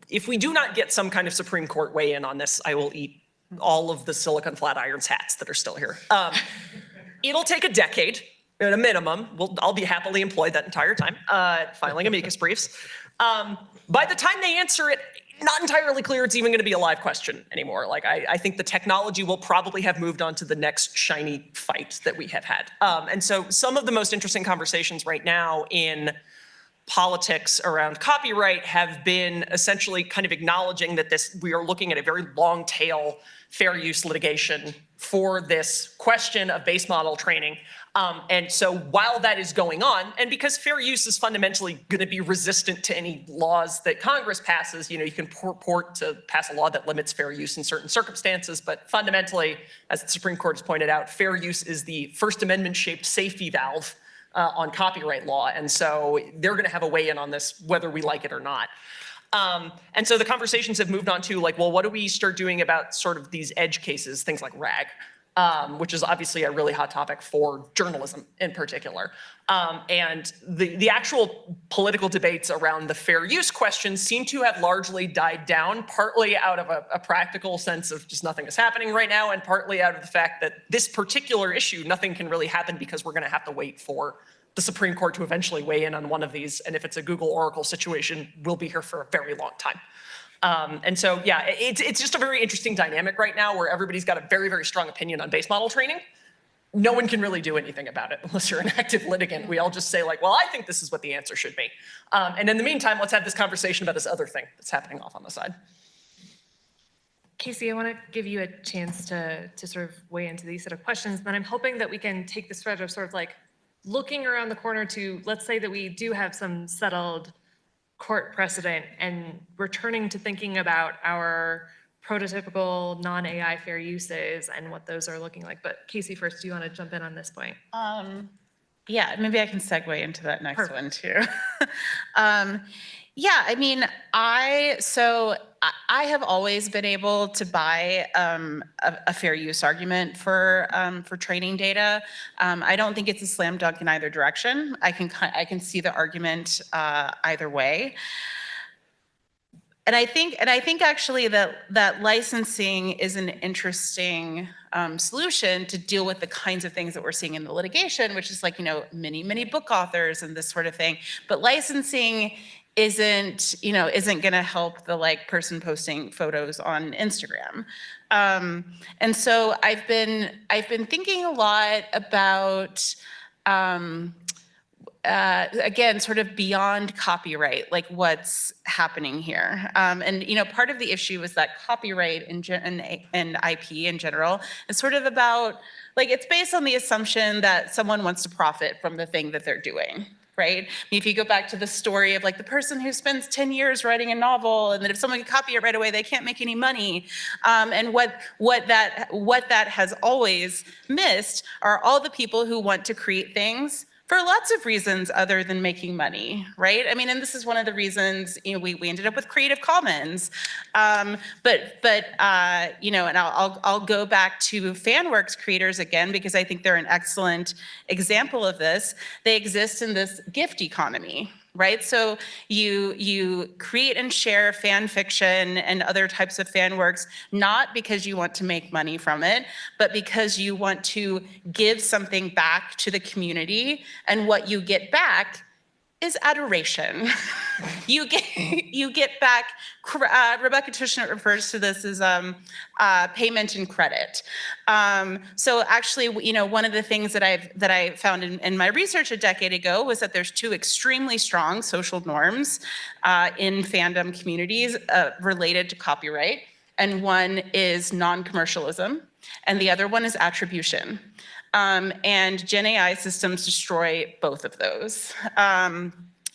if we do not get some kind of Supreme Court weigh in on this, I will eat all of the Silicon Flatirons hats that are still here. It'll take a decade at a minimum. I'll be happily employed that entire time, filing amicus briefs. By the time they answer it, not entirely clear it's even going to be a live question anymore. Like I think the technology will probably have moved on to the next shiny fight that we have had. And so some of the most interesting conversations right now in politics around copyright have been essentially kind of acknowledging that we are looking at a very long tail fair use litigation for this question of base model training. And so while that is going on, and because fair use is fundamentally going to be resistant to any laws that Congress passes, you can purport to pass a law that limits fair use in certain circumstances, but fundamentally, as the Supreme Court has pointed out, fair use is the First Amendment shaped safety valve on copyright law. And so they're going to have a weigh in on this, whether we like it or not. And so the conversations have moved on to like, well, what do we start doing about sort of these edge cases, things like RAG, which is obviously a really hot topic for journalism in particular. And the actual political debates around the fair use question seem to have largely died down, partly out of a practical sense of just nothing is happening right now, and partly out of the fact that this particular issue, nothing can really happen because we're going to have to wait for the Supreme Court to eventually weigh in on one of these. And if it's a Google Oracle situation, we'll be here for a very long time. And so, yeah, it's just a very interesting dynamic right now where everybody's got a very, very strong opinion on base model training. No one can really do anything about it unless you're an active litigant. We all just say like, well, I think this is what the answer should be. And in the meantime, let's have this conversation about this other thing that's happening off on the side. Casey, I want to give you a chance to sort of weigh into these set of questions. Then I'm hoping that we can take this thread of sort of like looking around the corner to, let's say that we do have some settled court precedent and returning to thinking about our prototypical non-AI fair uses and what those are looking like. But Casey, first, do you want to jump in on this point? Yeah, maybe I can segue into that next Perfect. one too. Yeah, I mean, I have always been able to buy a fair use argument for training data. I don't think it's a slam dunk in either direction. I can see the argument either way. And I think actually that licensing is an interesting solution to deal with the kinds of things that we're seeing in the litigation, which is like, many book authors and this sort of thing. But licensing isn't going to help the person posting photos on Instagram. And so I've been thinking a lot about again, sort of beyond copyright, like what's happening here. And part of the issue is that copyright and IP in general is sort of about, it's based on the assumption that someone wants to profit from the thing that they're doing. Right? I mean, if you go back to the story of the person who spends 10 years writing a novel, and that if someone can copy it right away, they can't make any money. And what that has always missed are all the people who want to create things for lots of reasons other than making money, right? I mean, and this is one of the reasons, we ended up with Creative Commons. And I'll go back to FanWorks creators again, because I think they're an excellent example of this. They exist in this gift economy, right? So you create and share fan fiction and other types of fan works, not because you want to make money from it, but because you want to give something back to the community, and what you get back is adoration. You get back, Rebecca Tushnet refers to this as payment and credit. So actually, one of the things that I found in my research a decade ago was that there's two extremely strong social norms in fandom communities related to copyright. And one is non-commercialism, and the other one is attribution. And Gen AI systems destroy both of those.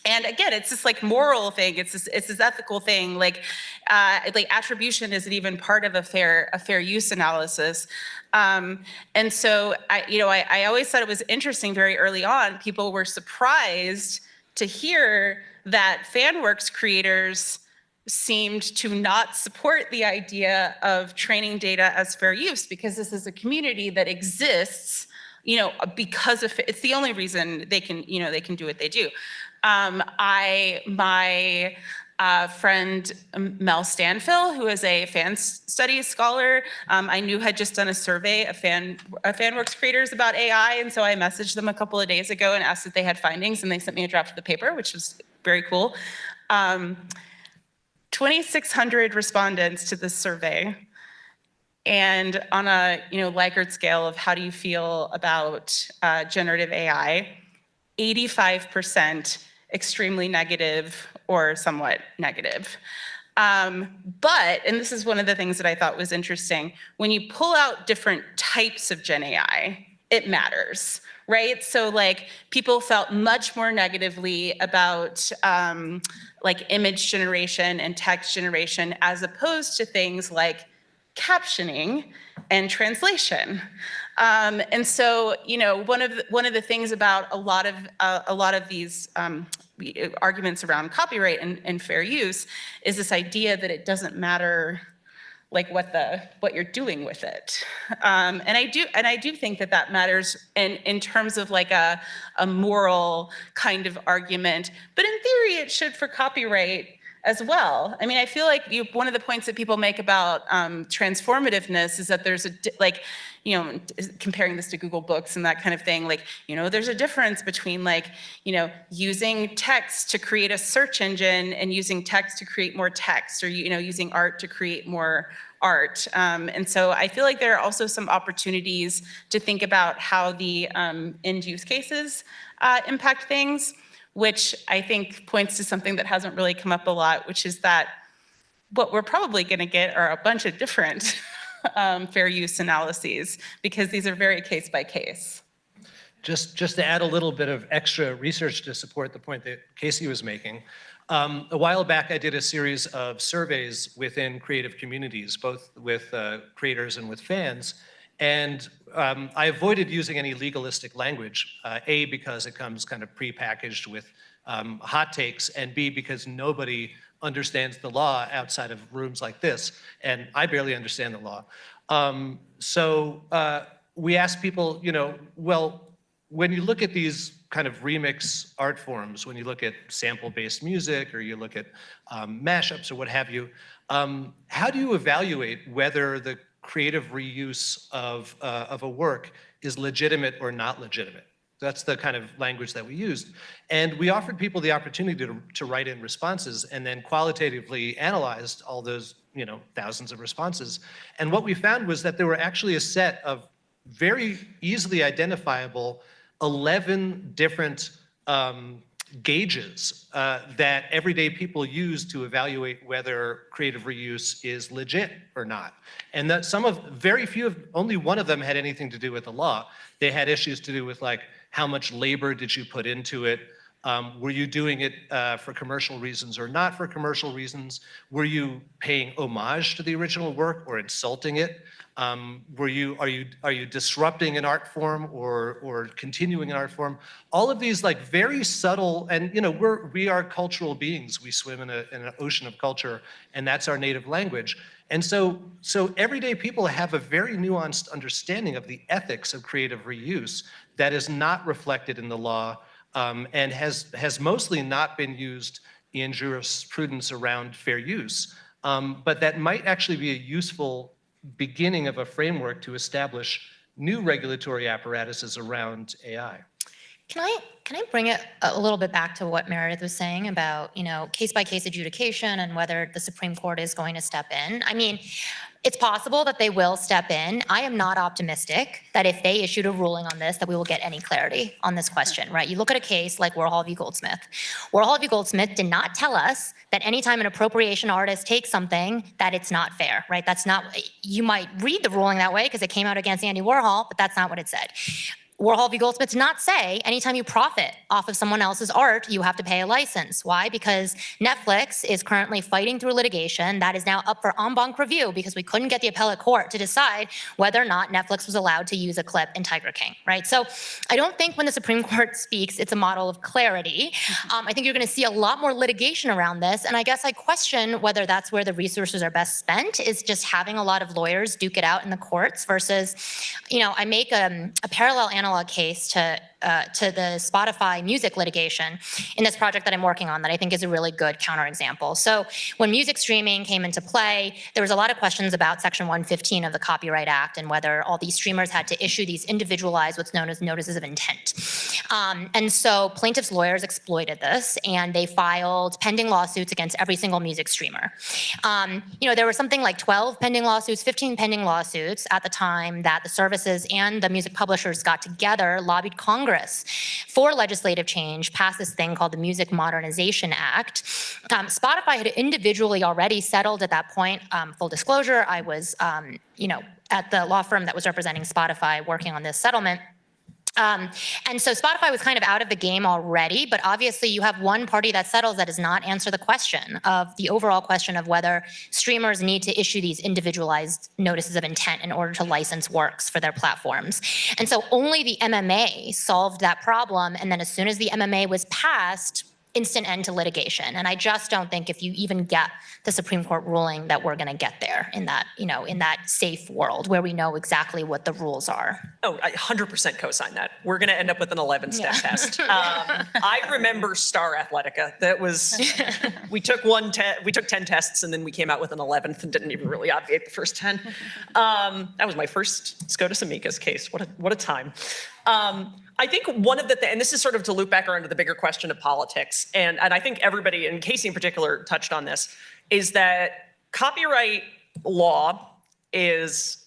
And again, it's this like moral thing. It's this ethical thing. Like attribution isn't even part of a fair use analysis. And so I always thought it was interesting very early on. People were surprised to hear that FanWorks creators seemed to not support the idea of training data as fair use, because this is a community that exists, because of it's the only reason they can do what they do. My friend Mel Stanfill, who is a fan studies scholar, I knew had just done a survey of FanWorks creators about AI, and so I messaged them a couple of days ago and asked if they had findings, and they sent me a draft of the paper, which was very cool. 2,600 respondents to this survey, and on a Likert scale of how do you feel about generative AI, 85% extremely negative or somewhat negative. But, and this is one of the things that I thought was interesting, when you pull out different types of Gen AI, it matters, right? So like people felt much more negatively about like image generation and text generation, as opposed to things like captioning and translation. And so, one of the things about a lot of these arguments around copyright and fair use is this idea that it doesn't matter like what you're doing with it. And I do think that matters in terms of like a moral kind of argument, but in theory it should for copyright as well. I mean, I feel like one of the points that people make about transformativeness is that there's comparing this to Google Books and that kind of thing, like, there's a difference between like, using text to create a search engine and using text to create more text, or, using art to create more art. And so I feel like there are also some opportunities to think about how the end use cases impact things, which I think points to something that hasn't really come up a lot, which is that what we're probably going to get are a bunch of different fair use analyses, because these are very case by case. Just to add a little bit of extra research to support the point that Casey was making, a while back I did a series of surveys within creative communities, both with creators and with fans, and I avoided using any legalistic language, A, because it comes kind of pre-packaged with hot takes, and B, because nobody understands the law outside of rooms like this, and I barely understand the law. So we asked people, well, when you look at these kind of remix art forms, when you look at sample-based music, or you look at mashups or what have you, how do you evaluate whether the creative reuse of a work is legitimate or not legitimate? That's the kind of language that we used. And we offered people the opportunity to write in responses, and then qualitatively analyzed all those, thousands of responses. And what we found was that there were actually a set of very easily identifiable 11 different gauges that everyday people use to evaluate whether creative reuse is legit or not. And that only one of them had anything to do with the law. They had issues to do with like, how much labor did you put into it? Were you doing it for commercial reasons or not for commercial reasons? Were you paying homage to the original work or insulting it? Are you disrupting an art form or continuing an art form? All of these like very subtle, and we are cultural beings. We swim in an ocean of culture, and that's our native language. And so everyday people have a very nuanced understanding of the ethics of creative reuse that is not reflected in the law, and has mostly not been used in jurisprudence around fair use. But that might actually be a useful beginning of a framework to establish new regulatory apparatuses around AI. Can I bring it a little bit back to what Meredith was saying about, case-by-case adjudication and whether the Supreme Court is going to step in? I mean, it's possible that they will step in. I am not optimistic that if they issued a ruling on this, that we will get any clarity on this question, right? You look at a case like Warhol v. Goldsmith. Warhol v. Goldsmith did not tell us that anytime an appropriation artist takes something, that it's not fair, right? That's not, you might read the ruling that way because it came out against Andy Warhol, but that's not what it said. Warhol v. Goldsmith did not say anytime you profit off of someone else's art, you have to pay a license. Why? Because Netflix is currently fighting through litigation that is now up for en banc review because we couldn't get the appellate court to decide whether or not Netflix was allowed to use a clip in Tiger King, right? So I don't think when the Supreme Court speaks, it's a model of clarity. I think you're going to see a lot more litigation around this. And I guess I question whether that's where the resources are best spent, is just having a lot of lawyers duke it out in the courts versus, I make a parallel analog case to the Spotify music litigation in this project that I'm working on that I think is a really good counterexample. So when music streaming came into play, there was a lot of questions about Section 115 of the Copyright Act and whether all these streamers had to issue these individualized, what's known as notices of intent. And so plaintiffs' lawyers exploited this, and they filed pending lawsuits against every single music streamer. There were something like 12 pending lawsuits, 15 pending lawsuits at the time that the services and the music publishers got together, lobbied Congress for legislative change, passed this thing called the Music Modernization Act. Spotify had individually already settled at that point. Full disclosure, I was, at the law firm that was representing Spotify working on this settlement. And so Spotify was kind of out of the game already, but obviously you have one party that settles that does not answer the question of the overall question of whether streamers need to issue these individualized notices of intent in order to license works for their platforms. And so only the MMA solved that problem. And then as soon as the MMA was passed, instant end to litigation. And I just don't think if you even get the Supreme Court ruling that we're going to get there in that, in that safe world where we know exactly what the rules are. Oh, I 100% co-sign that. We're going to end up with an 11-step test. I remember Star Athletica. That was, we took 10 tests and then we came out with an 11th and didn't even really obviate the first 10. That was my first SCOTUS amicus case. What a time. I think one of the and this is sort of to loop back around to the bigger question of politics, and I think everybody, and Casey in particular touched on this, is that copyright law is,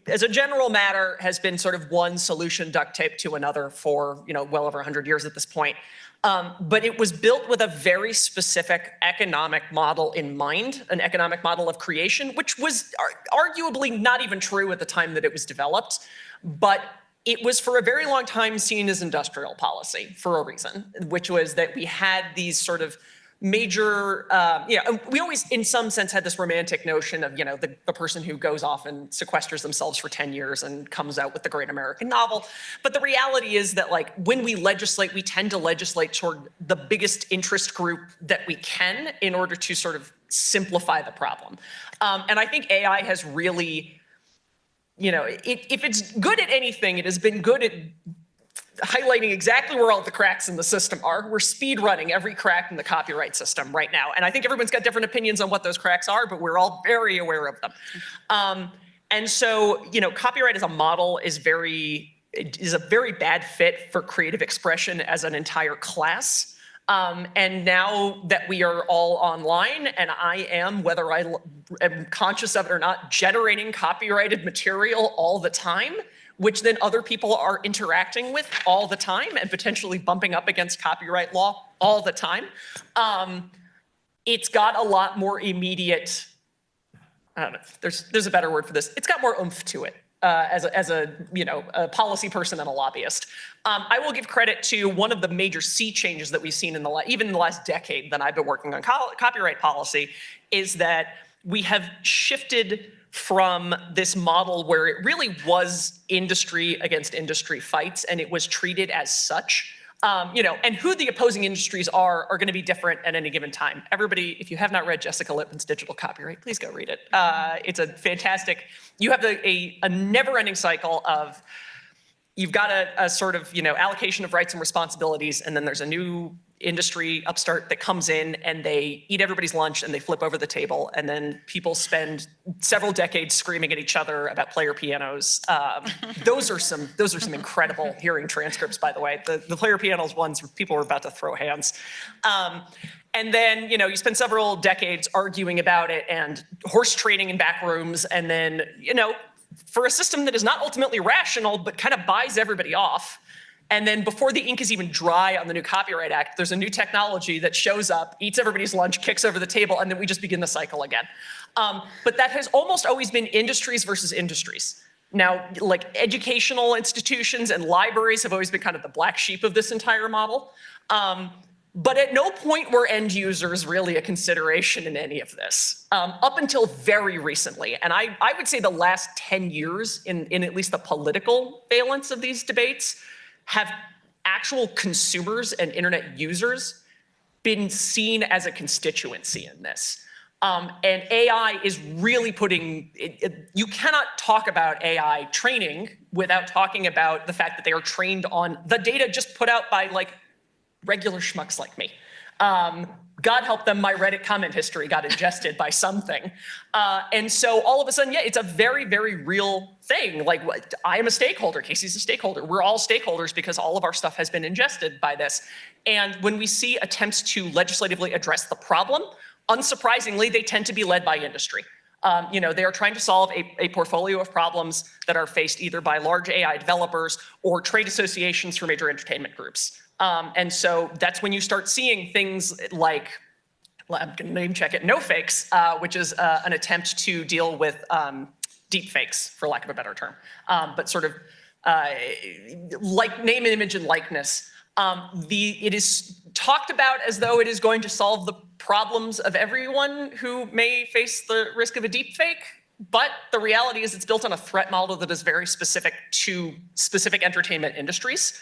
as a general matter, has been sort of one solution duct taped to another for, well over 100 years at this point. But it was built with a very specific economic model in mind, an economic model of creation, which was arguably not even true at the time that it was developed, but it was for a very long time seen as industrial policy for a reason, which was that we had these sort of major, we always in some sense had this romantic notion of, the person who goes off and sequesters themselves for 10 years and comes out with the great American novel. But the reality is that when we legislate, we tend to legislate toward the biggest interest group that we can in order to sort of simplify the problem. And I think AI has really, if it's good at anything, it has been good at highlighting exactly where all the cracks in the system are. We're speed running every crack in the copyright system right now. And I think everyone's got different opinions on what those cracks are, but we're all very aware of them. And so, copyright as a model is a very bad fit for creative expression as an entire class. And now that we are all online, and I am, whether I am conscious of it or not, generating copyrighted material all the time, which then other people are interacting with all the time and potentially bumping up against copyright law all the time, it's got a lot more immediate, I don't know, there's a better word for this. It's got more oomph to it. As a policy person and a lobbyist. I will give credit to one of the major sea changes that we've seen even in the last decade that I've been working on copyright policy, is that we have shifted from this model where it really was industry against industry fights, and it was treated as such. And who the opposing industries are going to be different at any given time. Everybody, if you have not read Jessica Lippman's Digital Copyright, please go read it. It's a fantastic, you have a never-ending cycle of, you've got a sort of, allocation of rights and responsibilities, and then there's a new industry upstart that comes in and they eat everybody's lunch and they flip over the table, and then people spend several decades screaming at each other about player pianos. Those are some incredible hearing transcripts, by the way. The player pianos ones, people were about to throw hands. And then, you spend several decades arguing about it and horse trading in back rooms, and then, for a system that is not ultimately rational but kind of buys everybody off. And then before the ink is even dry on the new Copyright Act, there's a new technology that shows up, eats everybody's lunch, kicks over the table, and then we just begin the cycle again. But that has almost always been industries versus industries. Now, like educational institutions and libraries have always been kind of the black sheep of this entire model. But at no point were end users really a consideration in any of this, up until very recently. And I would say the last 10 years in at least the political valence of these debates have actual consumers and internet users been seen as a constituency in this. And AI is really putting, you cannot talk about AI training without talking about the fact that they are trained on the data just put out by like regular schmucks like me. God help them, my Reddit comment history got ingested by something. And so all of a sudden, yeah, it's a very, very real thing. Like I am a stakeholder, Casey's a stakeholder. We're all stakeholders because all of our stuff has been ingested by this. And when we see attempts to legislatively address the problem, unsurprisingly, they tend to be led by industry. They are trying to solve a portfolio of problems that are faced either by large AI developers or trade associations for major entertainment groups. And so that's when you start seeing things like, well, I'm going to name check it, no fakes, which is an attempt to deal with deep fakes, for lack of a better term, but sort of like name, image, and likeness. It is talked about as though it is going to solve the problems of everyone who may face the risk of a deep fake. But the reality is it's built on a threat model that is very specific to specific entertainment industries.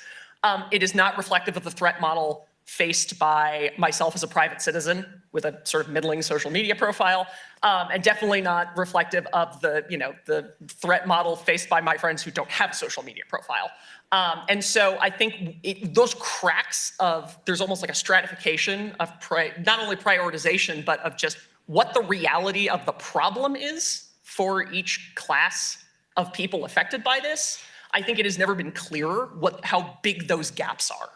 It is not reflective of the threat model faced by myself as a private citizen with a sort of middling social media profile, and definitely not reflective of the threat model faced by my friends who don't have a social media profile. And so I think those cracks of, there's almost like a stratification of not only prioritization, but of just what the reality of the problem is for each class of people affected by this. I think it has never been clearer how big those gaps are.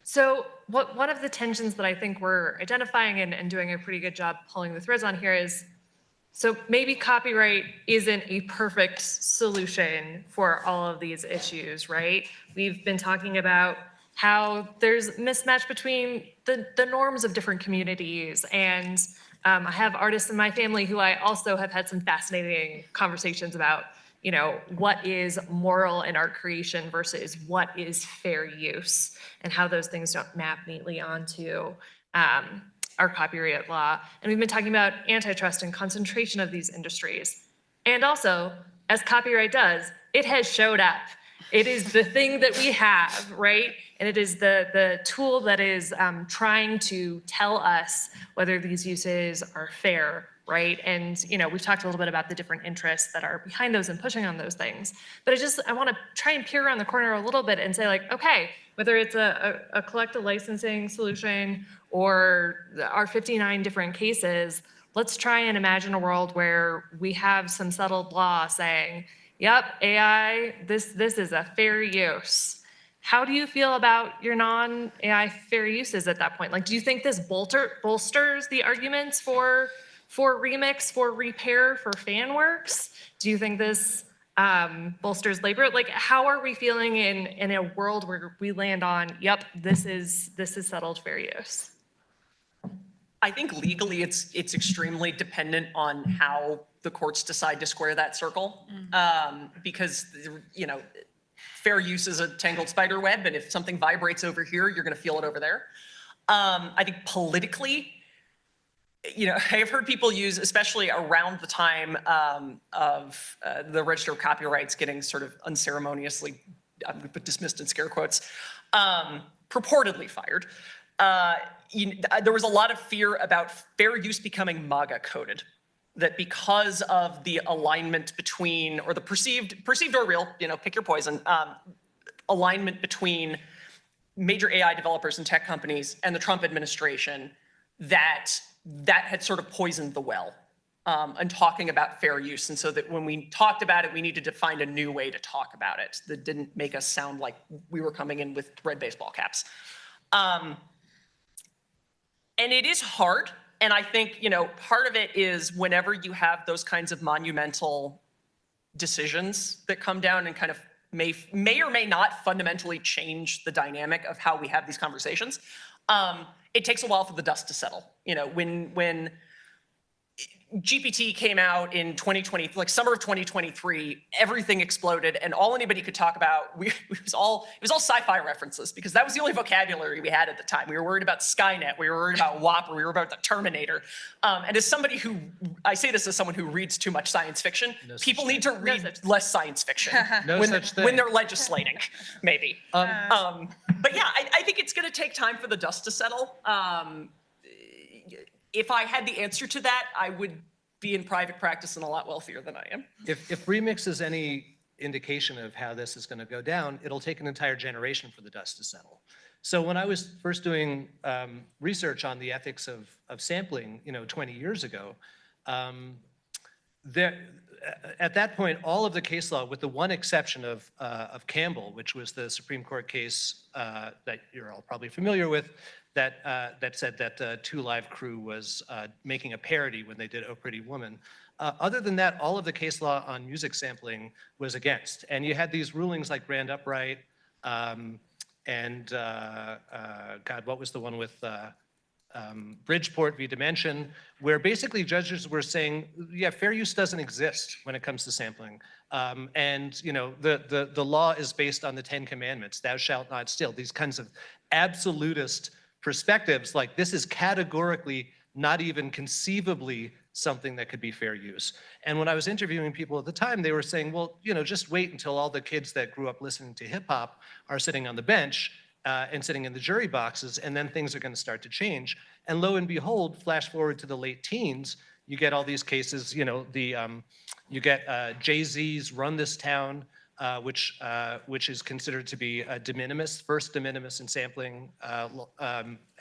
So one of the tensions that I think we're identifying and doing a pretty good job pulling the threads on here is, so maybe copyright isn't a perfect solution for all of these issues, right? We've been talking about how there's mismatch between the norms of different communities, and I have artists in my family who I also have had some fascinating conversations about, what is moral in art creation versus what is fair use, and how those things don't map neatly onto our copyright law. And we've been talking about antitrust and concentration of these industries. And also, as copyright does, it has showed up. It is the thing that we have, right? And it is the tool that is trying to tell us whether these uses are fair, right? And we've talked a little bit about the different interests that are behind those and pushing on those things. But I want to try and peer around the corner a little bit and say, like, okay, whether it's a collective licensing solution or our 59 different cases, let's try and imagine a world where we have some settled law saying, yep, AI, this is a fair use. How do you feel about your non-AI fair uses at that point? Like, do you think this bolsters the arguments for remix, for repair, for fan works? Do you think this bolsters labor? Like, how are we feeling in a world where we land on, yep, this is settled fair use? I think legally it's extremely dependent on how the courts decide to square that circle, because fair use is a tangled spider web, and if something vibrates over here, you're going to feel it over there. I think politically, I've heard people use, especially around the time of the Register of Copyrights getting sort of unceremoniously, I'm going to put dismissed in scare quotes, purportedly fired. There was a lot of fear about fair use becoming MAGA coded, that because of the alignment between, or the perceived or real, pick your poison, alignment between major AI developers and tech companies and the Trump administration, that had sort of poisoned the well and talking about fair use. And so that when we talked about it, we needed to find a new way to talk about it that didn't make us sound like we were coming in with red baseball caps. And it is hard. And I think, part of it is whenever you have those kinds of monumental decisions that come down and kind of may or may not fundamentally change the dynamic of how we have these conversations, it takes a while for the dust to settle. When GPT came out in 2020, like summer of 2023, everything exploded, and all anybody could talk about, it was all sci-fi references, because that was the only vocabulary we had at the time. We were worried about Skynet, we were worried about Whopper, we were about the Terminator. And as somebody who, I say this as someone who reads too much science fiction, people need to read less science fiction when they're legislating, maybe. But yeah, I think it's going to take time for the dust to settle. If I had the answer to that, I would be in private practice and a lot wealthier than I am. If remix is any indication of how this is going to go down, it'll take an entire generation for the dust to settle. So when I was first doing research on the ethics of sampling, 20 years ago, at that point, all of the case law, with the one exception of Campbell, which was the Supreme Court case that you're all probably familiar with, that said that Two Live Crew was making a parody when they did Oh Pretty Woman. Other than that, all of the case law on music sampling was against. And you had these rulings like Grand Upright and, God, what was the one with Bridgeport v. Dimension, where basically judges were saying, yeah, fair use doesn't exist when it comes to sampling. And the law is based on the 10 Commandments, thou shalt not steal, these kinds of absolutist perspectives, like this is categorically not even conceivably something that could be fair use. And when I was interviewing people at the time, they were saying, well, just wait until all the kids that grew up listening to hip hop are sitting on the bench and sitting in the jury boxes, and then things are going to start to change. And lo and behold, flash forward to the late teens, you get all these cases, you get Jay-Z's Run This Town, which is considered to be a de minimis, first de minimis in sampling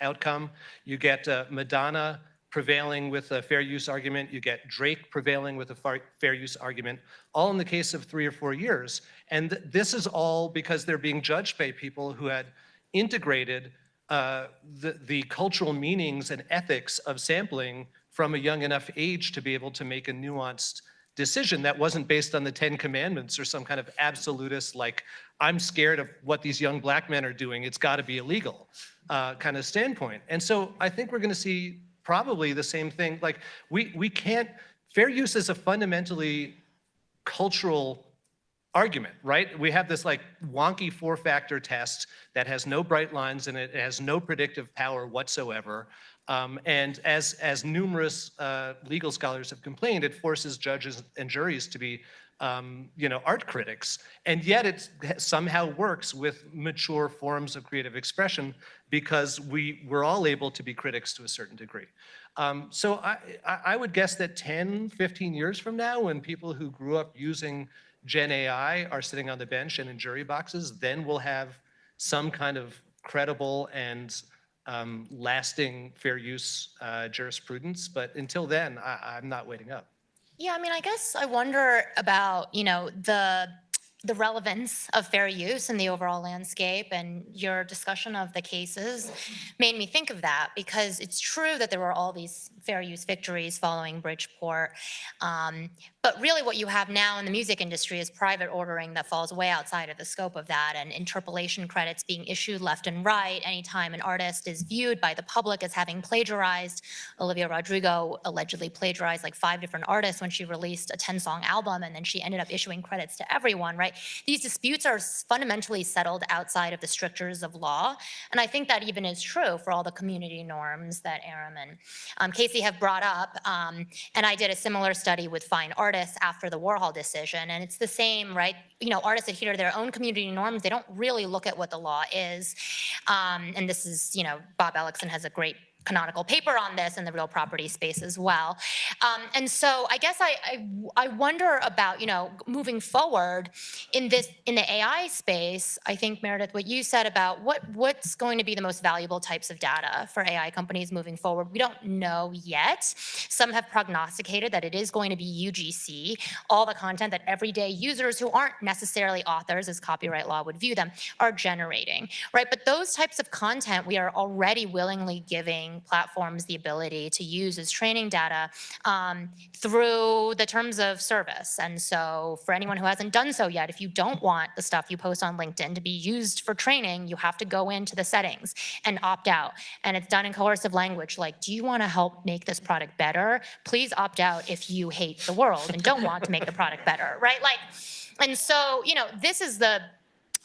outcome. You get Madonna prevailing with a fair use argument. You get Drake prevailing with a fair use argument, all in the case of 3 or 4 years. And this is all because they're being judged by people who had integrated the cultural meanings and ethics of sampling from a young enough age to be able to make a nuanced decision that wasn't based on the 10 Commandments or some kind of absolutist, like, I'm scared of what these young black men are doing, it's got to be illegal kind of standpoint. And so I think we're going to see probably the same thing. Like, we can't, fair use is a fundamentally cultural argument, right? We have this like wonky 4-factor test that has no bright lines in it, it has no predictive power whatsoever. And as numerous legal scholars have complained, it forces judges and juries to be, art critics. And yet it somehow works with mature forms of creative expression because we're all able to be critics to a certain degree. So I would guess that 10, 15 years from now, when people who grew up using Gen AI are sitting on the bench and in jury boxes, then we'll have some kind of credible and lasting fair use jurisprudence. But until then, I'm not waiting up. Yeah, I guess I wonder about, the relevance of fair use in the overall landscape, and your discussion of the cases made me think of that, because it's true that there were all these fair use victories following Bridgeport. But really what you have now in the music industry is private ordering that falls way outside of the scope of that, and interpolation credits being issued left and right anytime an artist is viewed by the public as having plagiarized. Olivia Rodrigo allegedly plagiarized like 5 different artists when she released a 10-song album, and then she ended up issuing credits to everyone, right? These disputes are fundamentally settled outside of the strictures of law, and I think that even is true for all the community norms that Aram and Casey have brought up. And I did a similar study with fine artists after the Warhol decision, and it's the same, right? Artists adhere to their own community norms. They don't really look at what the law is. And this is, Bob Ellickson has a great canonical paper on this in the real property space as well. And so I guess I wonder about, moving forward in the AI space. I think, Meredith, what you said about what's going to be the most valuable types of data for AI companies moving forward, we don't know yet. Some have prognosticated that it is going to be UGC, all the content that everyday users who aren't necessarily authors, as copyright law would view them, are generating, right? But those types of content we are already willingly giving giving platforms the ability to use as training data through the terms of service. And so for anyone who hasn't done so yet, if you don't want the stuff you post on LinkedIn to be used for training, you have to go into the settings and opt out. And it's done in coercive language, like, do you want to help make this product better? Please opt out if you hate the world and don't want to make the product better, right? Like, and so, you know, this is the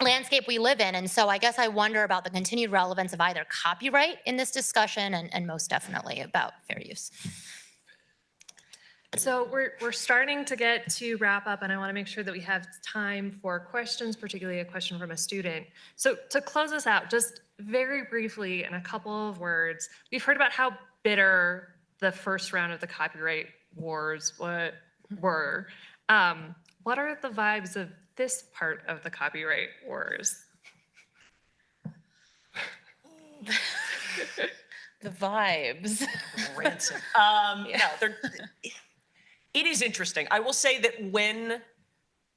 landscape we live in. And so I guess I wonder about the continued relevance of either copyright in this discussion and most definitely about fair use. So we're starting to get to wrap up, and I want to make sure that we have time for questions, particularly a question from a student. So to close us out, just very briefly in a couple of words, we've heard about how bitter the first round of the copyright wars were. What are the vibes of this part of the copyright wars? The vibes. Rancid. No, it is interesting. I will say that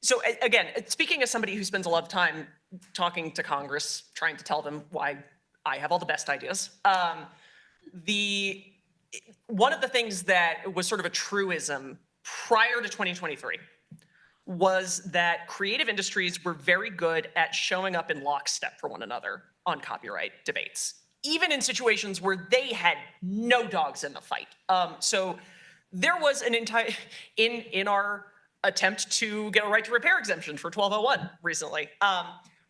so again, speaking as somebody who spends a lot of time talking to Congress, trying to tell them why I have all the best ideas, one of the things that was sort of a truism prior to 2023 was that creative industries were very good at showing up in lockstep for one another on copyright debates, even in situations where they had no dogs in the fight. So there was an entire, in our attempt to get a right to repair exemption for 1201 recently,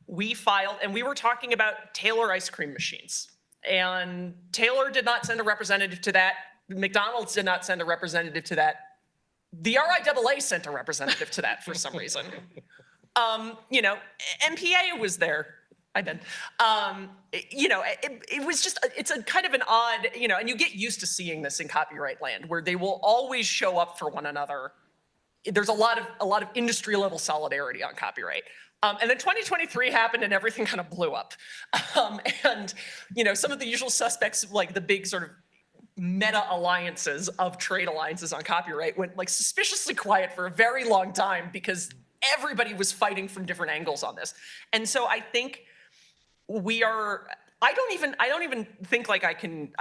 we filed, and we were talking about Taylor ice cream machines. And Taylor did not send a representative to that. McDonald's did not send a representative to that. The RIAA sent a representative to that for some reason. You know, MPA was there. I did. You know, it was just, it's a kind of an odd, you know, and you get used to seeing this in copyright land where they will always show up for one another. There's a lot of industry level solidarity on copyright. And then 2023 happened and everything kind of blew up. And, you know, some of the usual suspects, like the big sort of meta alliances of trade alliances on copyright, went like suspiciously quiet for a very long time because everybody was fighting from different angles on this. And so I think I don't even think like I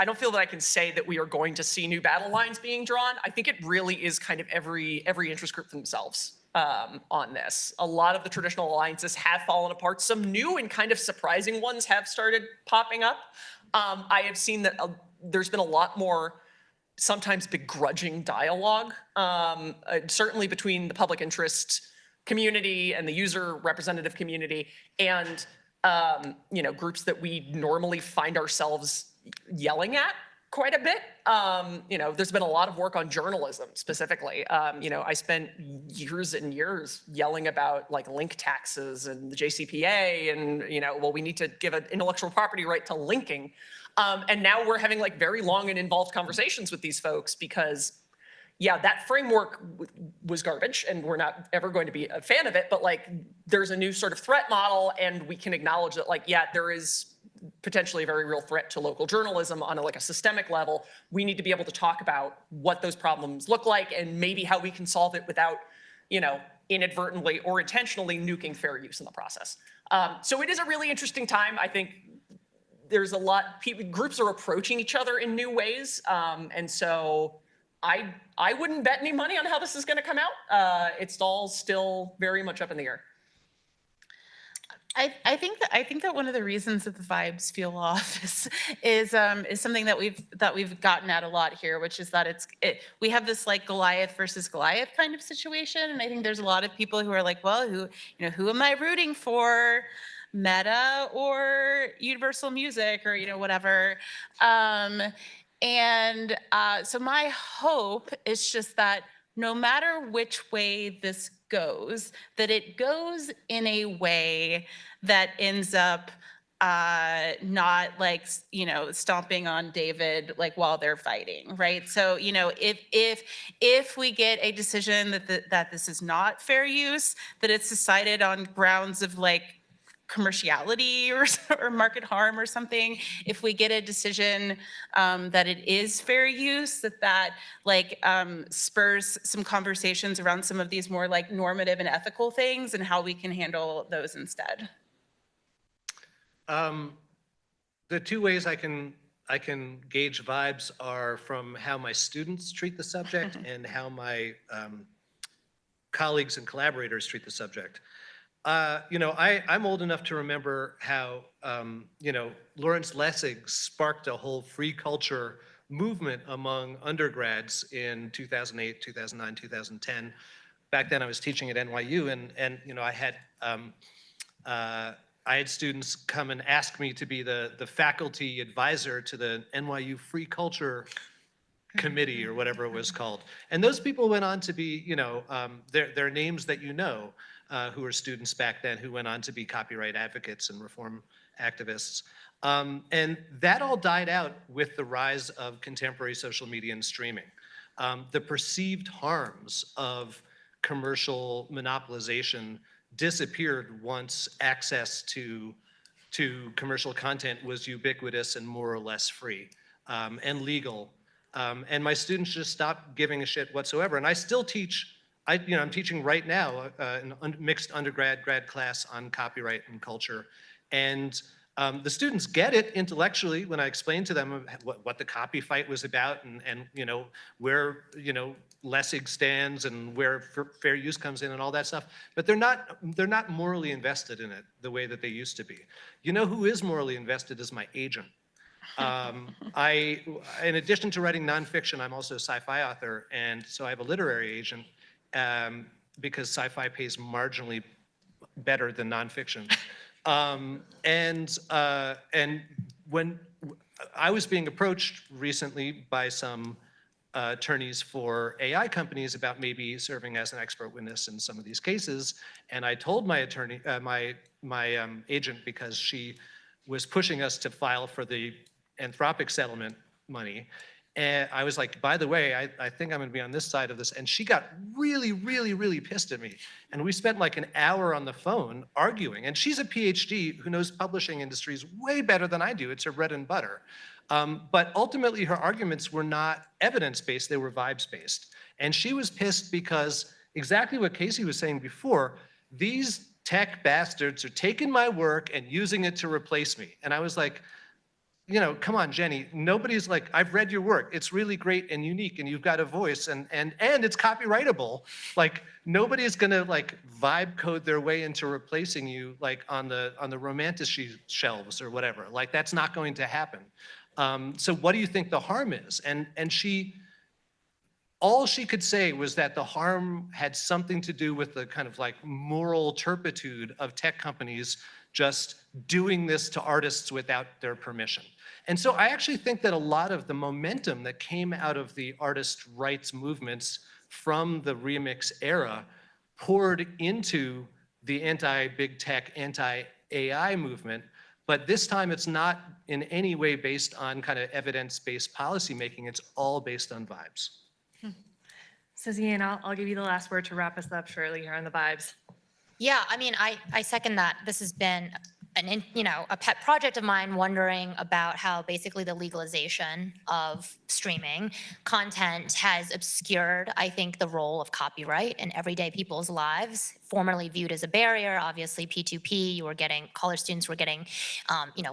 don't feel that I can say that we are going to see new battle lines being drawn. I think it really is kind of every interest group themselves on this. A lot of the traditional alliances have fallen apart. Some new and kind of surprising ones have started popping up. I have seen that there's been a lot more sometimes begrudging dialogue, certainly between the public interest community and the user representative community and you know, groups that we normally find ourselves yelling at quite a bit. You know, there's been a lot of work on journalism specifically. You know, I spent years and years yelling about like link taxes and the JCPA and, you know, well, we need to give an intellectual property right to linking. And now we're having like very long and involved conversations with these folks because, yeah, that framework was garbage and we're not ever going to be a fan of it, but like there's a new sort of threat model and we can acknowledge that like, yeah, there is potentially a very real threat to local journalism on a systemic level. We need to be able to talk about what those problems look like and maybe how we can solve it without, you know, inadvertently or intentionally nuking fair use in the process. So it is a really interesting time. I think there's a lot, groups are approaching each other in new ways. And so I wouldn't bet any money on how this is going to come out. It's all still very much up in the air. I think that one of the reasons that the vibes feel off is something that we've gotten at a lot here, which is that we have this like Goliath versus Goliath kind of situation, and I think there's a lot of people who are like, well, who am I rooting for? Meta or Universal Music or whatever. So my hope is just that no matter which way this goes, that it goes in a way that ends up not like, stomping on David like while they're fighting, right? So, if we get a decision that this is not fair use, that it's decided on grounds of like commerciality or market harm or something, if we get a decision that it is fair use, that spurs some conversations around some of these more like normative and ethical things and how we can handle those instead. The two ways I can I can gauge vibes are from how my students treat the subject and how my colleagues and collaborators treat the subject. I'm old enough to remember how, Lawrence Lessig sparked a whole free culture movement among undergrads in 2008, 2009, 2010. Back then I was teaching at NYU and I had students come and ask me to be the faculty advisor to the NYU Free Culture Committee or whatever it was called. And those people went on to be, they're names that who were students back then who went on to be copyright advocates and reform activists. And that all died out with the rise of contemporary social media and streaming. The perceived harms of commercial monopolization disappeared once access to commercial content was ubiquitous and more or less free and legal. And my students just stopped giving a shit whatsoever. And I still teach, I'm teaching right now an mixed undergrad grad class on copyright and culture. And the students get it intellectually when I explain to them what the copy fight was about and where Lessig stands and where fair use comes in and all that stuff. But they're not morally invested in it the way that they used to be. You know who is morally invested is my agent. In addition to writing nonfiction, I'm also a sci-fi author, and so I have a literary agent because sci-fi pays marginally better than nonfiction. And when I was being approached recently by some attorneys for AI companies about maybe serving as an expert witness in some of these cases, and I told my attorney, my agent, because she was pushing us to file for the Anthropic settlement money. And I was like, by the way, I think I'm gonna be on this side of this. And she got really, really, really pissed at me. And we spent like an hour on the phone arguing. And she's a PhD who knows publishing industries way better than I do. It's her bread and butter. But ultimately her arguments were not evidence-based, they were vibes-based. And she was pissed because exactly what Casey was saying before, these tech bastards are taking my work and using it to replace me. And I was like, come on, Jenny, nobody's like, I've read your work. It's really great and unique and you've got a voice and it's copyrightable. Like nobody's gonna like vibe code their way into replacing you like on the romantic shelves or whatever. Like that's not going to happen. So what do you think the harm is? And all she could say was that the harm had something to do with the kind of like moral turpitude of tech companies just doing this to artists without their permission. And so I actually think that a lot of the momentum that came out of the artist rights movements from the remix era poured into the anti-big tech, anti-AI movement. But this time it's not in any way based on kind of evidence-based policymaking. It's all based on vibes. So Xiyin, I'll give you the last word to wrap us up shortly here on the vibes. Yeah, I mean, I second that. This has been a pet project of mine, wondering about how basically the legalization of streaming content has obscured, I think, the role of copyright in everyday people's lives. Formerly viewed as a barrier, obviously P2P, college students were getting,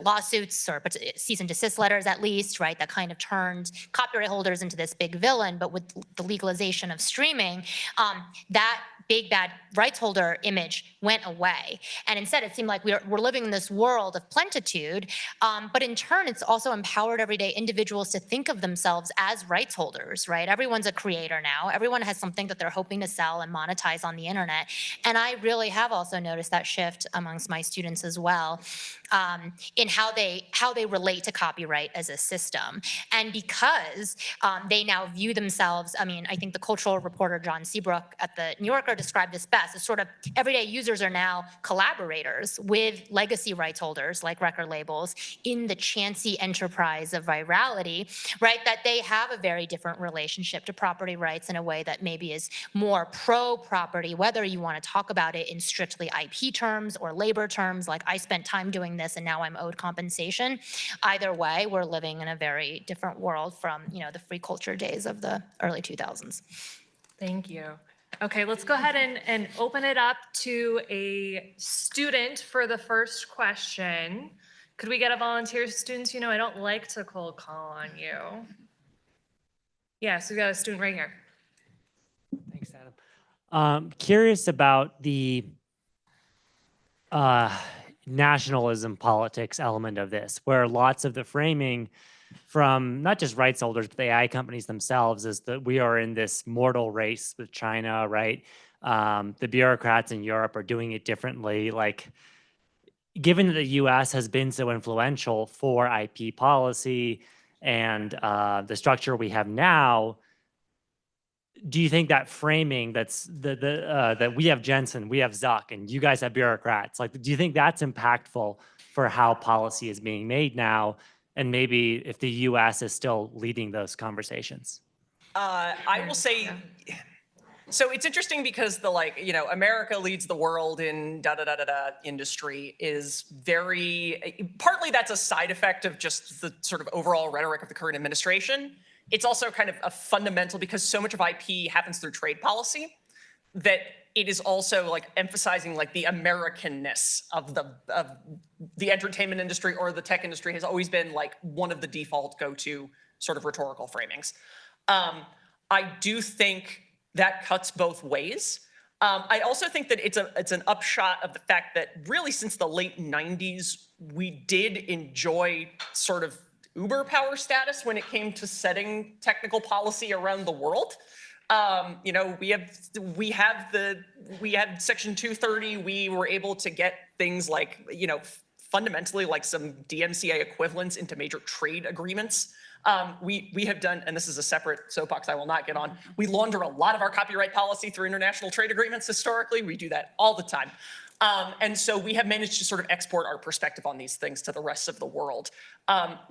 lawsuits or cease and desist letters at least, right? That kind of turned copyright holders into this big villain. But with the legalization of streaming, that big bad rights holder image went away. And instead it seemed like we're living in this world of plentitude, but in turn it's also empowered everyday individuals to think of themselves as rights holders, right? Everyone's a creator now. Everyone has something that they're hoping to sell and monetize on the internet. And I really have also noticed that shift amongst my students as well, in how they relate to copyright as a system. And because they now view themselves, I think the cultural reporter John Seabrook at the New Yorker described this best as sort of everyday users are now collaborators with legacy rights holders like record labels in the chancy enterprise of virality, right? That they have a very different relationship to property rights in a way that maybe is more pro-property, whether you want to talk about it in strictly IP terms or labor terms, like I spent time doing this and now I'm owed compensation. Either way, we're living in a very different world from, the free culture days of the early 2000s. Thank you. Okay, let's go ahead and open it up to a student for the first question. Could we get a volunteer? Students, you know, I don't like to cold call on you. Yes, we got a student right here. Thanks, Adam. Curious about the nationalism politics element of this, where lots of the framing from not just rights holders, but the AI companies themselves is that we are in this mortal race with China, right? The bureaucrats in Europe are doing it differently. Like, given that the US has been so influential for IP policy and the structure we have now, do you think that framing that's that we have Jensen, we have Zuck, and you guys have bureaucrats, like, do you think that's impactful for how policy is being made now? And maybe if the US is still leading those conversations? I will say, so it's interesting because the America leads the world in da-da-da-da-da industry is very, partly that's a side effect of just the sort of overall rhetoric of the current administration. It's also kind of a fundamental, because so much of IP happens through trade policy, that it is also like emphasizing like the Americanness of the entertainment industry or the tech industry has always been like one of the default go-to sort of rhetorical framings. I do think that cuts both ways. I also think that it's an upshot of the fact that really since the late 90s, we did enjoy sort of uber power status when it came to setting technical policy around the world. You know, we had Section 230. We were able to get things like, you know, fundamentally like some DMCA equivalents into major trade agreements. We have done, and this is a separate soapbox I will not get on, we launder a lot of our copyright policy through international trade agreements historically. We do that all the time. And so we have managed to sort of export our perspective on these things to the rest of the world.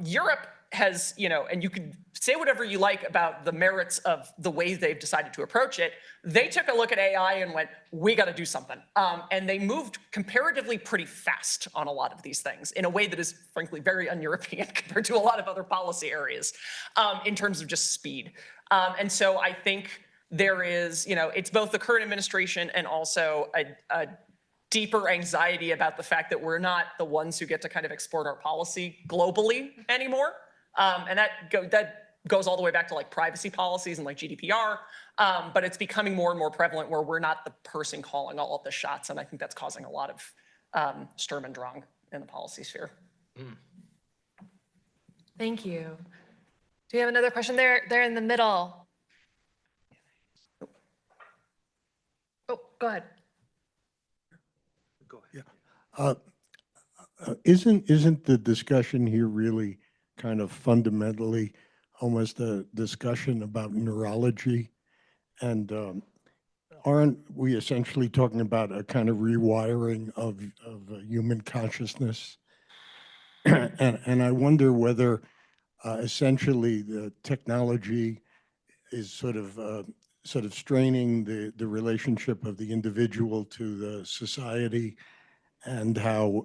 Europe has, you know, and you can say whatever you like about the merits of the way they've decided to approach it. They took a look at AI and went, we got to do something. And they moved comparatively pretty fast on a lot of these things in a way that is frankly very un-European compared to a lot of other policy areas in terms of just speed. And so I think there is, you know, it's both the current administration and also a deeper anxiety about the fact that we're not the ones who get to kind of export our policy globally anymore. And that goes all the way back to like privacy policies and like GDPR, but it's becoming more and more prevalent where we're not the person calling all of the shots. And I think that's causing a lot of Sturm and Drang in the policy sphere. Thank you. Do we have another question there in the middle? Oh, go ahead. Isn't the discussion here really kind of fundamentally almost a discussion about neurology? And aren't we essentially talking about a kind of rewiring of human consciousness? And I wonder whether essentially the technology is sort of straining the relationship of the individual to the society, and how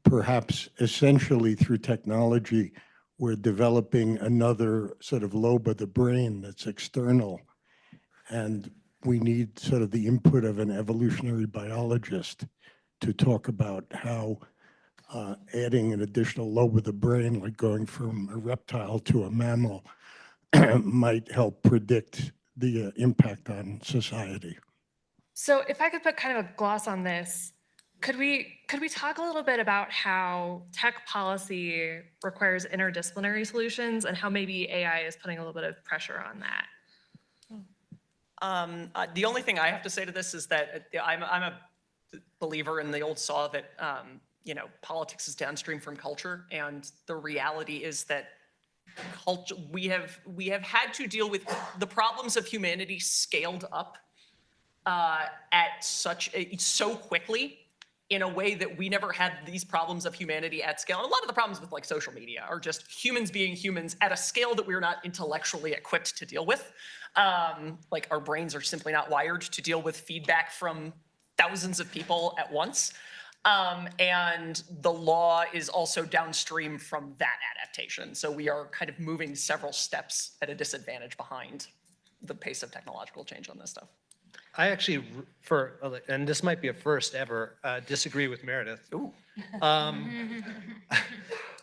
perhaps essentially through technology, we're developing another sort of lobe of the brain that's external. And we need sort of the input of an evolutionary biologist to talk about how adding an additional lobe of the brain, like going from a reptile to a mammal, might help predict the impact on society. So if I could put kind of a gloss on this, could we talk a little bit about how tech policy requires interdisciplinary solutions and how maybe AI is putting a little bit of pressure on that? The only thing I have to say to this is that I'm a believer in the old saw that you know, politics is downstream from culture, and the reality is that culture, we have had to deal with the problems of humanity scaled up at so quickly in a way that we never had these problems of humanity at scale. And a lot of the problems with like social media are just humans being humans at a scale that we're not intellectually equipped to deal with. Like our brains are simply not wired to deal with feedback from thousands of people at once. And the law is also downstream from that adaptation. So we are kind of moving several steps at a disadvantage behind the pace of technological change on this stuff. I actually, and this might be a first ever, disagree with Meredith. Ooh.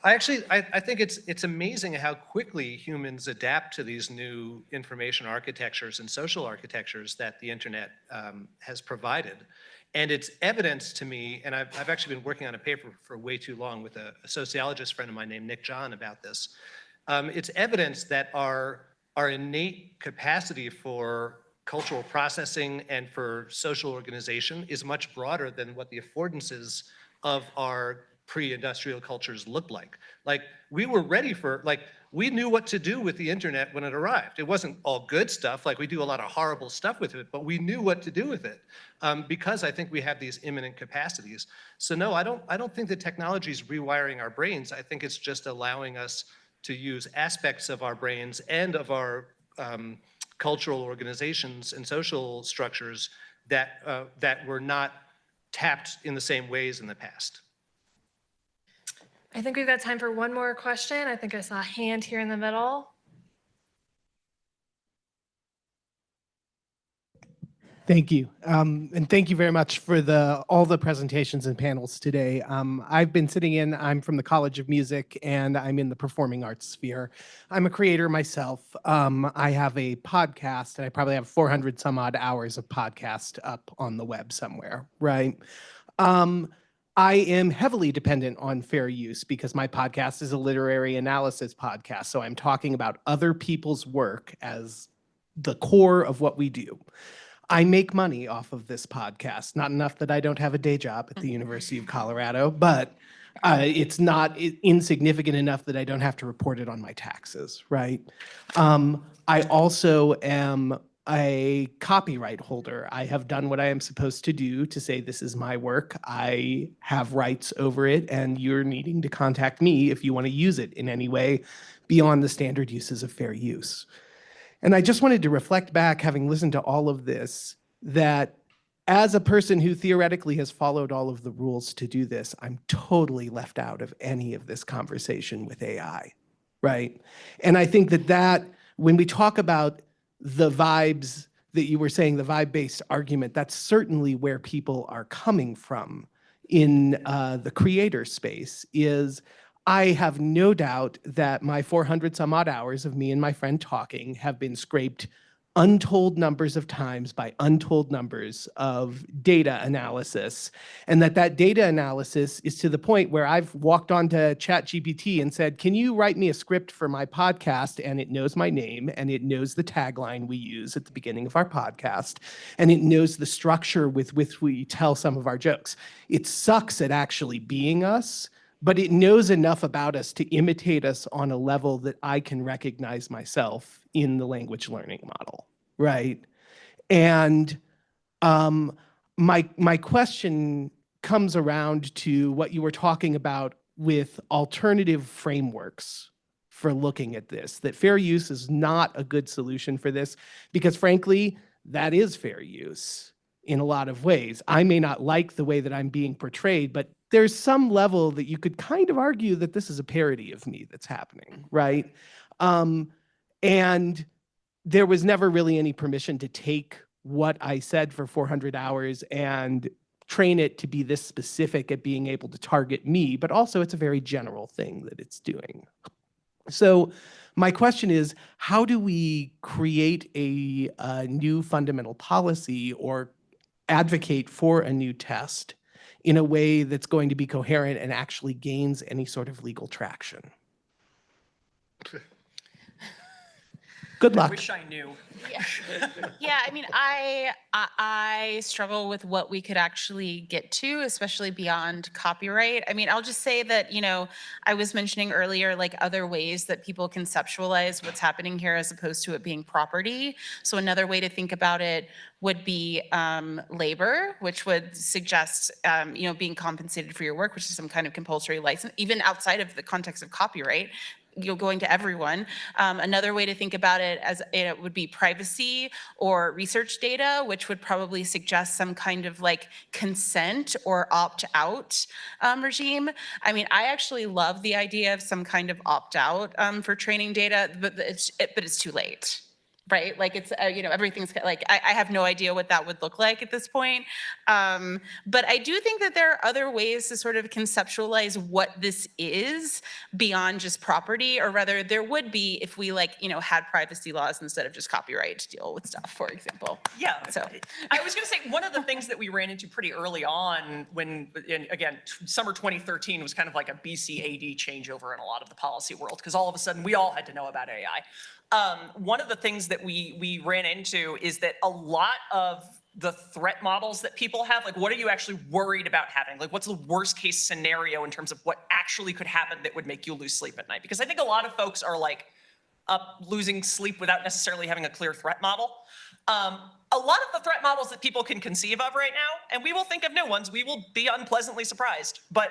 I think it's amazing how quickly humans adapt to these new information architectures and social architectures that the internet has provided. And it's evidence to me, and I've actually been working on a paper for way too long with a sociologist friend of mine named Nick John about this. It's evidence that our innate capacity for cultural processing and for social organization is much broader than what the affordances of our pre-industrial cultures looked like. Like, we were ready for, like, we knew what to do with the internet when it arrived. It wasn't all good stuff, like we do a lot of horrible stuff with it, but we knew what to do with it because I think we have these imminent capacities. So no, I don't think the technology is rewiring our brains. I think it's just allowing us to use aspects of our brains and of our cultural organizations and social structures that were not tapped in the same ways in the past. I think we've got time for one more question. I think I saw a hand here in the middle. Thank you. And thank you very much for all the presentations and panels today. I've been I'm from the College of Music and I'm in the performing arts sphere. I'm a creator myself. I have a podcast and I probably have 400 some odd hours of podcast up on the web somewhere, right? I am heavily dependent on fair use because my podcast is a literary analysis podcast. So I'm talking about other people's work as the core of what we do. I make money off of this podcast, not enough that I don't have a day job at the University of Colorado, but it's not insignificant enough that I don't have to report it on my taxes, right? I also am a copyright holder. I have done what I am supposed to do to say this is my work. I have rights over it, and you're needing to contact me if you want to use it in any way beyond the standard uses of fair use. And I just wanted to reflect back, having listened to all of this, that as a person who theoretically has followed all of the rules to do this, I'm totally left out of any of this conversation with AI, right? And I think that when we talk about the vibes that you were saying, the vibe-based argument, that's certainly where people are coming from in the creator space. Is I have no doubt that my 400 some odd hours of me and my friend talking have been scraped untold numbers of times by untold numbers of data analysis. And that data analysis is to the point where I've walked onto ChatGPT and said, can you write me a script for my podcast? And it knows my name and it knows the tagline we use at the beginning of our podcast. And it knows the structure with which we tell some of our jokes. It sucks at actually being us, but it knows enough about us to imitate us on a level that I can recognize myself in the language learning model, right? And my question comes around to what you were talking about with alternative frameworks for looking at this, that fair use is not a good solution for this, because frankly, that is fair use in a lot of ways. I may not like the way that I'm being portrayed, but there's some level that you could kind of argue that this is a parody of me that's happening, right? And there was never really any permission to take what I said for 400 hours and train it to be this specific at being able to target me, but also it's a very general thing that it's doing. So my question is, how do we create a new fundamental policy or advocate for a new test in a way that's going to be coherent and actually gains any sort of legal traction? Good luck. I wish I knew. Yeah, I mean, I struggle with what we could actually get to, especially beyond copyright. I mean, I'll just say that, you know, I was mentioning earlier, like other ways that people conceptualize what's happening here as opposed to it being property. So another way to think about it would be labor, which would suggest, you know, being compensated for your work, which is some kind of compulsory license, even outside of the context of copyright. You're going to everyone. Another way to think about it as it would be privacy or research data, which would probably suggest some kind of like consent or opt-out regime. I mean, I actually love the idea of some kind of opt-out for training data, but it's too late. right? Like it's, everything's like, I have no idea what that would look like at this point. But I do think that there are other ways to sort of conceptualize what this is beyond just property, or rather there would be if we had privacy laws instead of just copyright to deal with stuff, for example. Yeah. So I was going to say, one of the things that we ran into pretty early on when, and again, summer 2013 was kind of like a BCAD changeover in a lot of the policy world, because all of a sudden we all had to know about AI. One of the things that we ran into is that a lot of the threat models that people have, like what are you actually worried about having? Like what's the worst case scenario in terms of what actually could happen that would make you lose sleep at night? Because I think a lot of folks are like losing sleep without necessarily having a clear threat model. A lot of the threat models that people can conceive of right now, and we will think of new ones, we will be unpleasantly surprised, but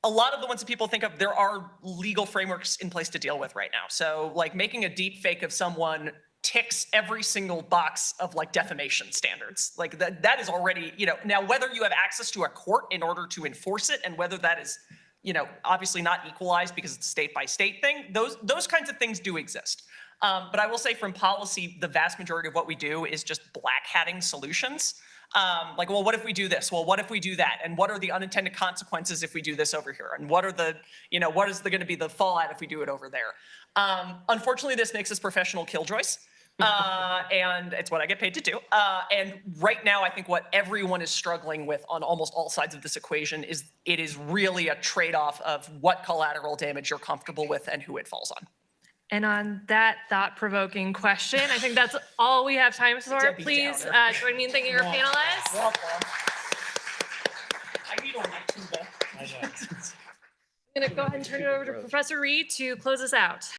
a lot of the ones that people think of, there are legal frameworks in place to deal with right now. So like making a deep fake of someone ticks every single box of like defamation standards. Like that is already, now whether you have access to a court in order to enforce it and whether that is, obviously not equalized because it's a state by state thing, those kinds of things do exist. But I will say from policy, the vast majority of what we do is just black hatting solutions. Like, well, what if we do this? Well, what if we do that? And what are the unintended consequences if we do this over here? And what are the, what is going to be the fallout if we do it over there? Unfortunately, this makes us professional killjoys. And it's what I get paid to do. And right now, I think what everyone is struggling with on almost all sides of this equation is it is really a trade-off of what collateral damage you're comfortable with and who it falls on. And on that thought-provoking question, I think that's all we have time for. Debbie Please Downer. join me in thanking our panelists. I need all my tuba. I'm going to go ahead and turn it over to Professor Reed to close us out.